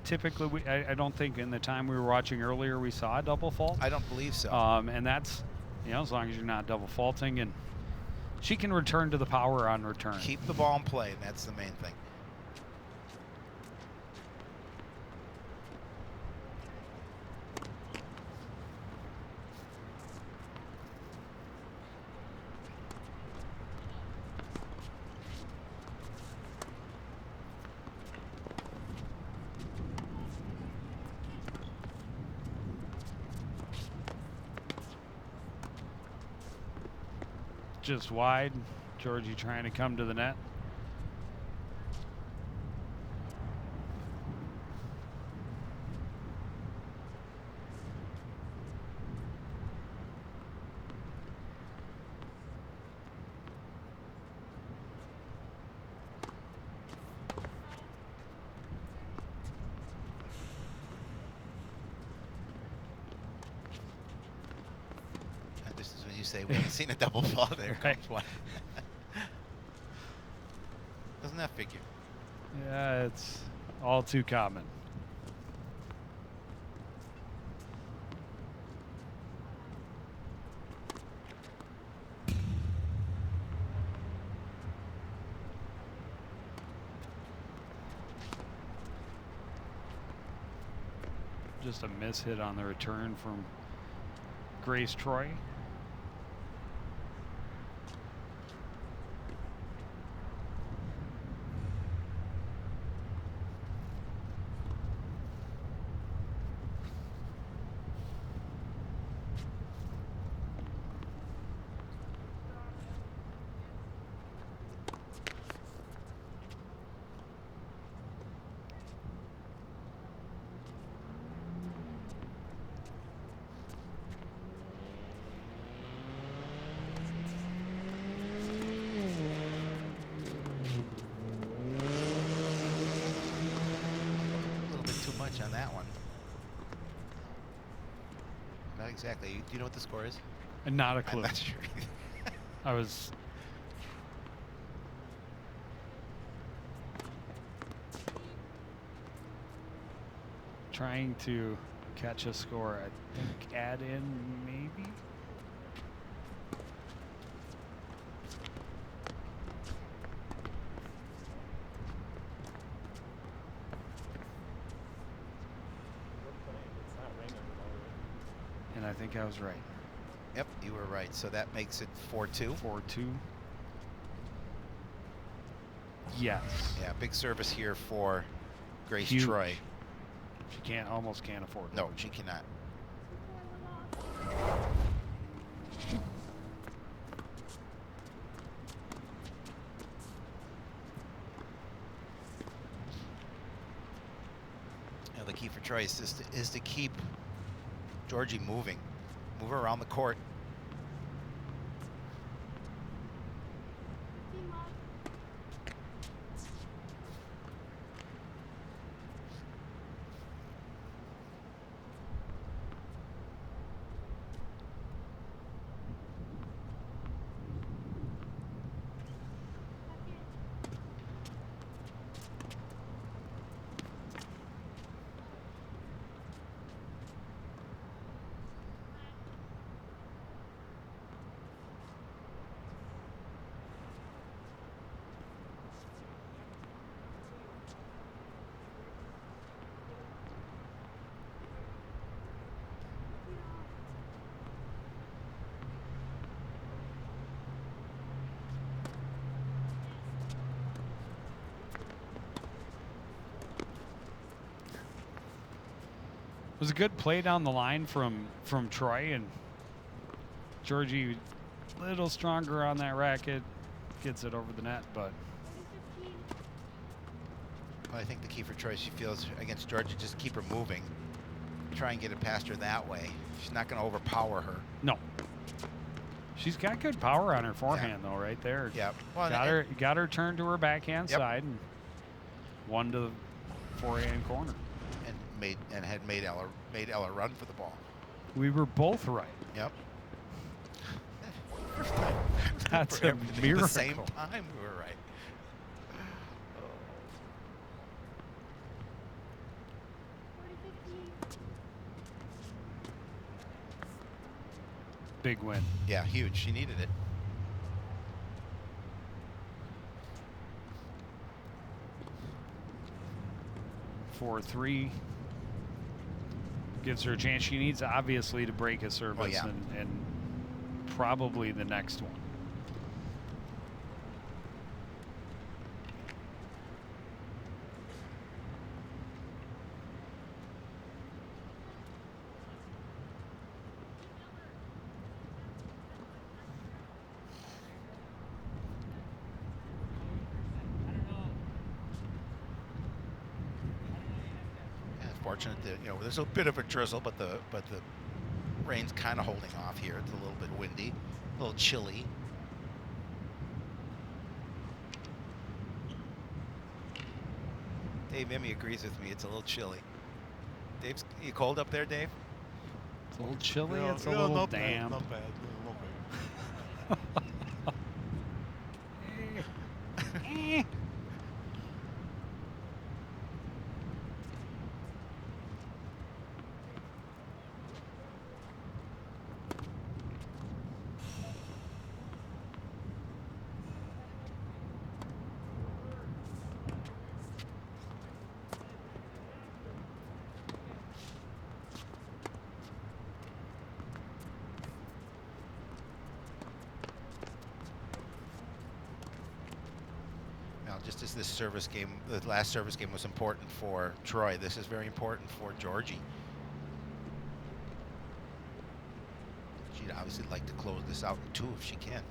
typically I don't think in the time we were watching earlier we saw a double fault. I don't believe so. And that's, you know, as long as you're not double faulting, and she can return to the power on return. Keep the ball in play, and that's the main thing. Just wide. Georgie trying to come to the net. And this is when you say we haven't seen a double fault. There Right. comes one. Doesn't that figure? Yeah, it's all too common. Just a miss hit on the return from Grace Troy. A little bit too much on that one. Not exactly. Do you know what the score is? And not a I'm clue. not sure either. I was trying to catch a score. I think add in maybe. And I think I was right. Yep, you were right. So that makes it 4-2. 4-2. Yes. Yeah, big service here for Grace Huge. Troy. She almost can't afford it. No, she cannot. You know, the key for Troy is to keep Georgie moving. Move her around the court. It was a good play down the line from Troy, and Georgie a little stronger on that racket, gets it over the net, but I think the key for Troy, she feels against Georgie, just keep her moving. Try and get it past her that way. She's not going to overpower her. no. She's got good power on her forehand though, right there. Yeah. Well, Got her turned to her backhand Yep. side and one to the forehand corner. and had made Ella run for the ball. We were both right. Yep. That's For a everything miracle. At the same time, we were right. Big win. Yeah, huge. She needed it. 4-3. Gives her a chance. She needs, obviously, to break a service yeah. and probably the next one. Fortunate that, you know, there's a bit of a drizzle, but the rain's kind of holding off here. It's a little bit windy, a little chilly. Dave Emmy agrees with me. It's a little chilly. Dave's, you cold up there, Dave? It's a little chilly. Yeah, It's a yeah, little not bad, damp. not bad, not bad. Now, just as this service game, the last service game was important for Troy, this is very important for Georgie. She'd obviously like to close this out in 2 if she can.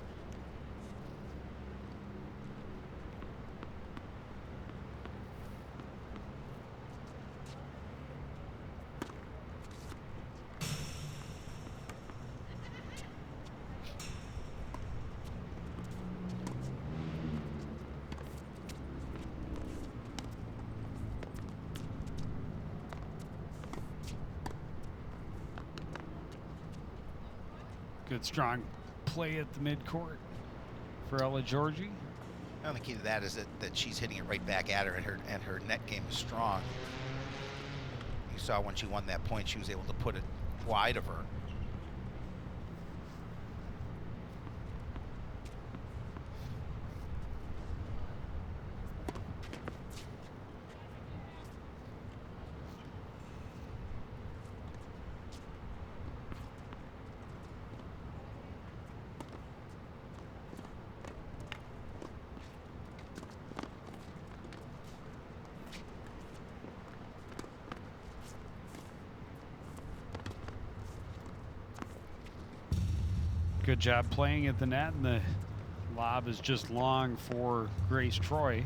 Good strong play at the midcourt for Ella Georgie. And the key to that is that she's hitting it right back at her, and her net game is strong. You saw when she won that point, she was able to put it wide of her. Good job playing at the net, and the lob is just long for Grace Troy.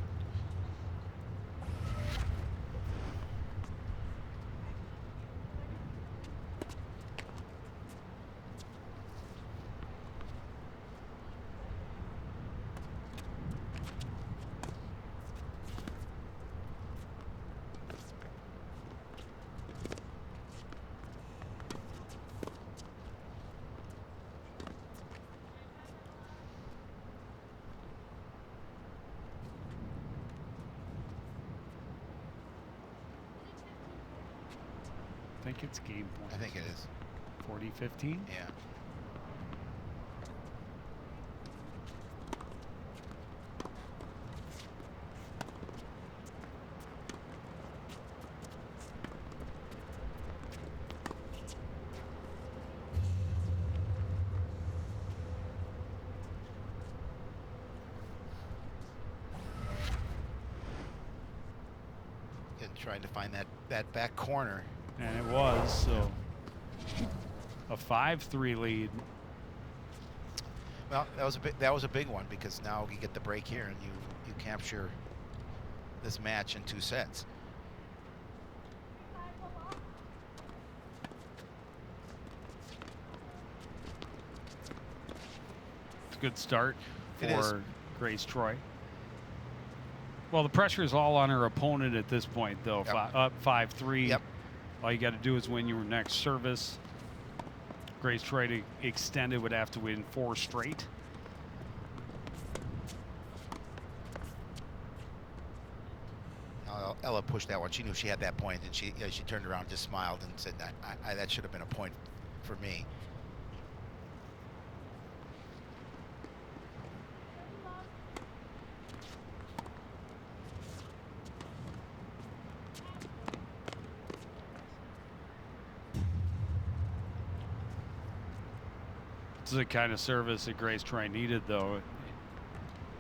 I think it's game point. I think it is. 40-15. Yeah. Again, trying to find that back corner. And it was, so a 5-3 lead. Well, that was a big one, because now you get the break here and you capture this match in 2 sets. It's a good start It is. for Grace Troy. Well, the pressure is all on her opponent at this point, though. Yep. Up 5-3. Yep. All you got to do is win your next service. Grace Troy to extend it would have to win 4 straight. Ella pushed that one. She knew she had that point, and she turned around, just smiled, and said, "That should have been a point for me." This is the kind of service that Grace Troy needed, though.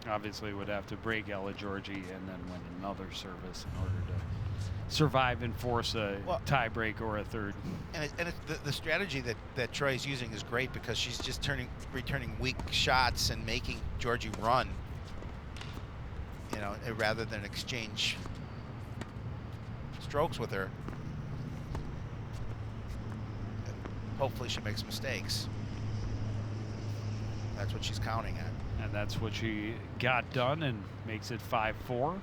Obviously would have to break Ella Georgie and then win another service in order to survive and force a tiebreak or a third. And the strategy that Troy's using is great, because she's just returning weak shots and making Georgie run, you know, rather than exchange strokes with her. And hopefully she makes mistakes. That's what she's counting on. And that's what she got done, and makes it 5-4.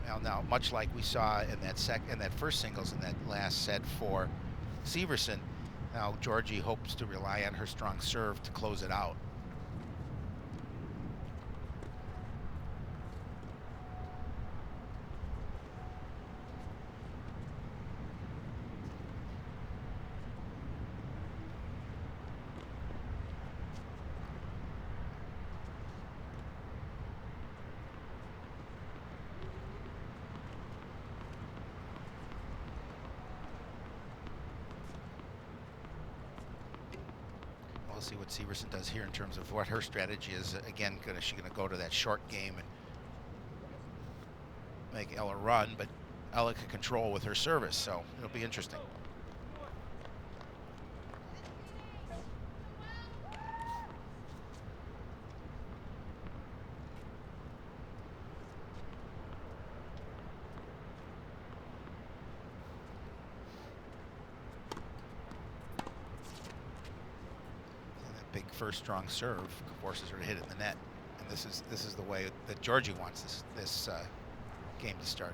Well, now, much like we saw in that first singles in that last set for Severson, now Georgie hopes to rely on her strong serve to close it out. We'll see what Severson does here in terms of what her strategy is. Again, she's gonna go to that short game and make Ella run, but Ella can control with her service, so it'll be interesting. Big first strong serve forces her to hit it in the net, and this is the way that Georgie wants this game to start.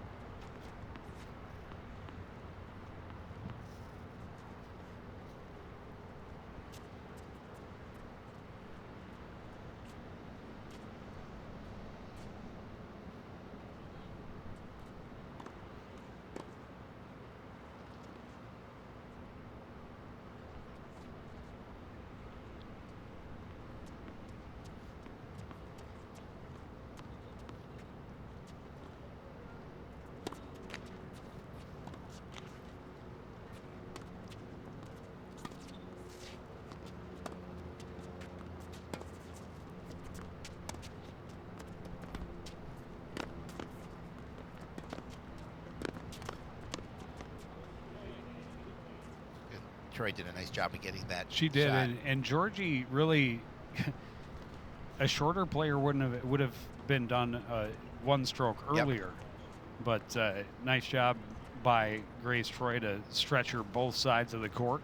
Troy did a nice job of getting that. She did, shot. and Georgie really, a shorter player would have been done one stroke earlier, but nice job by Grace Troy to stretch her both sides of the court.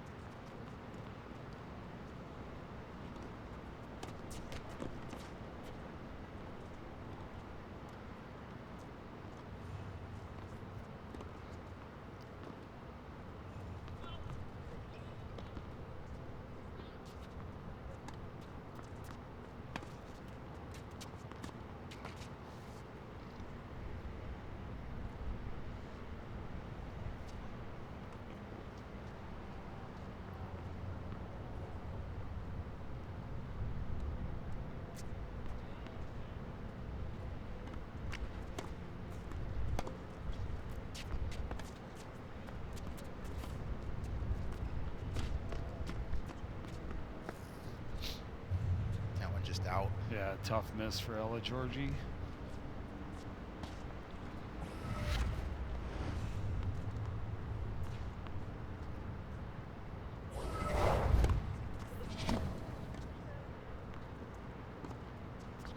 That one just out. Yeah, tough miss for Ella Georgie.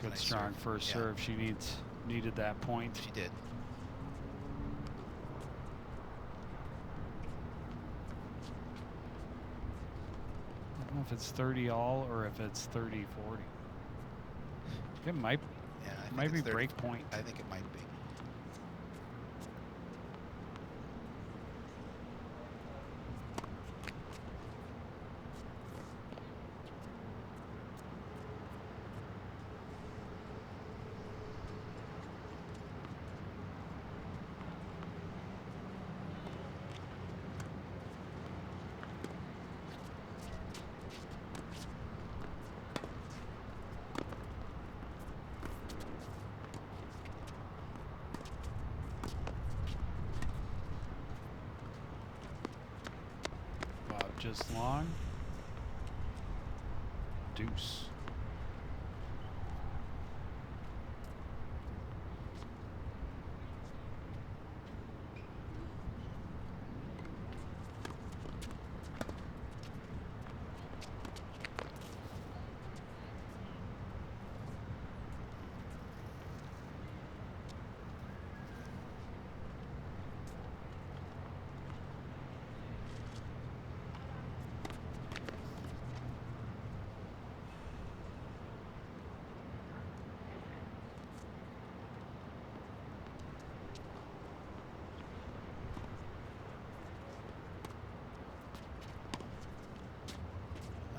Good Nice strong serve. first Yeah. serve. She needed that point. She did. I don't know if it's 30 all or if it's 30-40. It might Yeah, I think might be it's 30. break point. I think it might be. Bob just long. Deuce.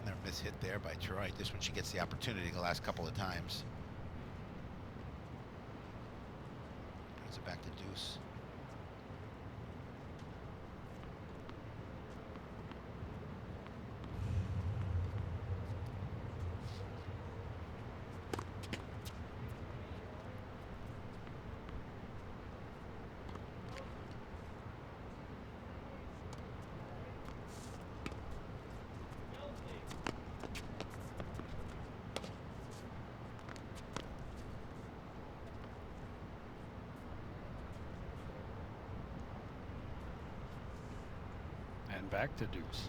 Another miss hit there by Troy. Just when she gets the opportunity the last couple of times. Brings it back to deuce. And back to deuce.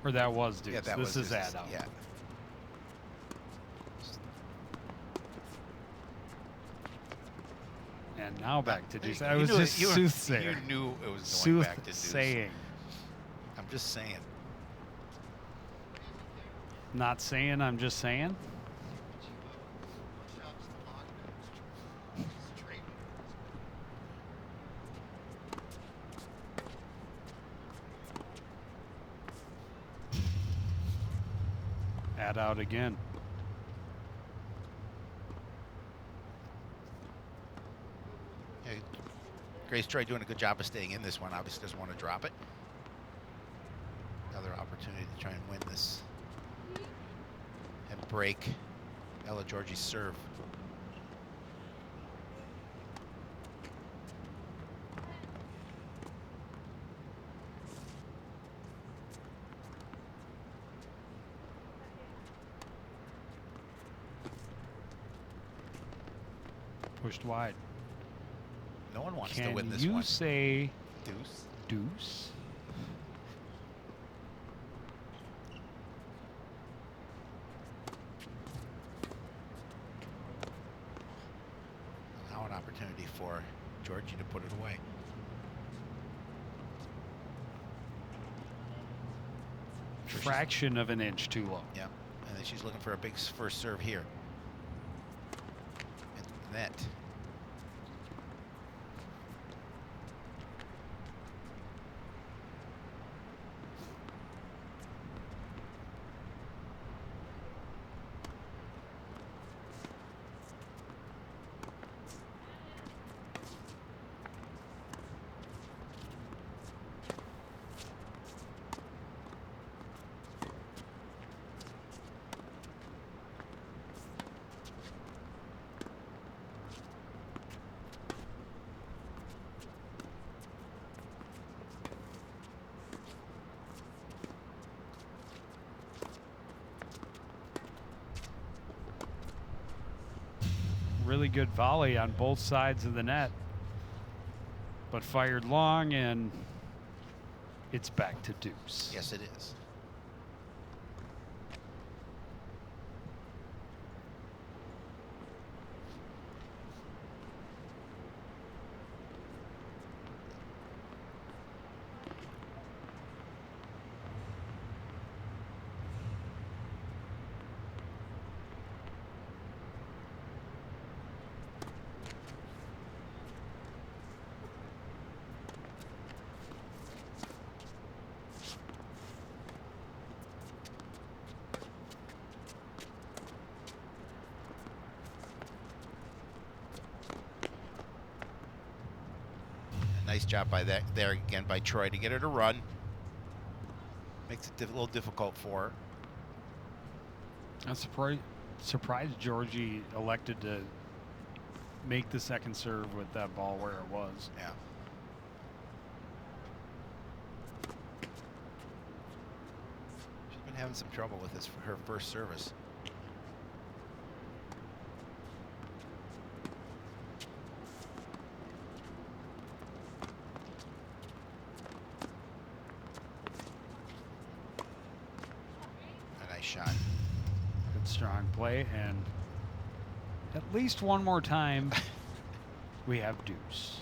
Or that was deuce. Yeah, that This was is add out. Yeah. And now back to deuce. You I was knew it- just you- soothsayer. You knew it was going back to deuce. Soothsaying. I'm just saying. Not saying, I'm just saying. Add out again. Yeah, Grace Troy doing a good job of staying in this one. Obviously doesn't want to drop it. Another opportunity to try and win this and break Ella Georgie's serve. Pushed wide. No one wants to Can win this you one. say Deuce. deuce? Now an opportunity for Georgie to put it away. Fraction of an inch too low. Yeah, and then she's looking for a big first serve here. And net. Really good volley on both sides of the net, but fired long, and it's back to deuce. Yes, it is. Nice job by there again by Troy to get her to run. Makes it a little difficult for her. I'm surprised Georgie elected to make the second serve with that ball where it was. Yeah. She's been having some trouble with this for her first service. Shot. Good strong play, and at least one more time we have deuce.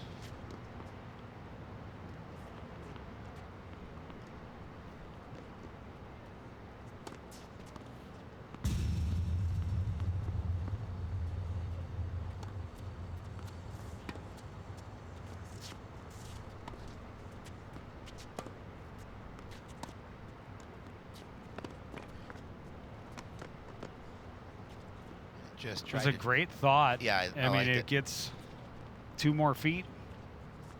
Just It was tried a to, great thought. Yeah, I mean, liked it it. gets 2 more feet.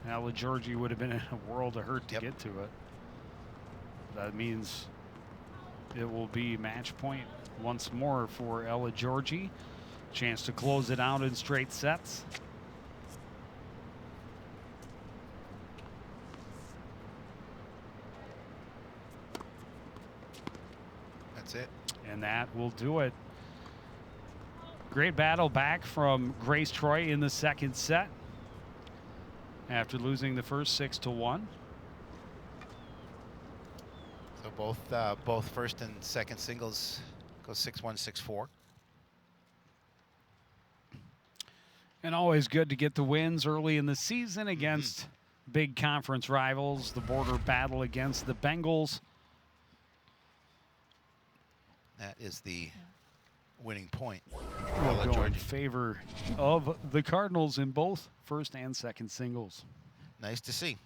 Now, Georgie would have been in a world of hurt to Yep. get to it. That means it will be match point once more for Ella Georgie. Chance to close it out in straight sets. That's it. And that will do it. Great battle back from Grace Troy in the second set after losing the first 6-1. So both first and second singles go 6-1, 6-4. And always good to get the wins early in the season against big conference rivals. The border battle against the Bengals. That is the winning point. Will Ella go in Georgie. favor of the Cardinals in both first and second singles. Nice to see.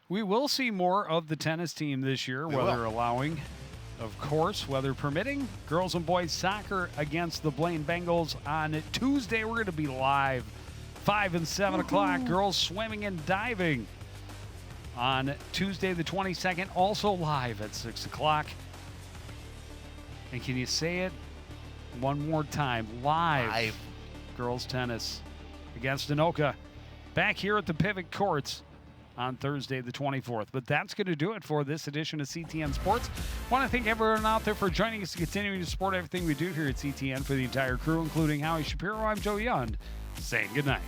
We will see more of the tennis team this year, We weather will. allowing. Of course, weather permitting. Girls and boys soccer against the Blaine Bengals on Tuesday. We're going to be live 5 and 7 o'clock. Girls swimming and diving on Tuesday the 22nd, also live at 6 o'clock. And can you say it one more time? Live. Girls tennis against Anoka. Back here at the Pivot Courts on Thursday the 24th. But that's going to do it for this edition of CTN Sports. Want to thank everyone out there for joining us and continuing to support everything we do here at CTN. For the entire crew, including Howie Shapiro, I'm Joe Young, saying good night.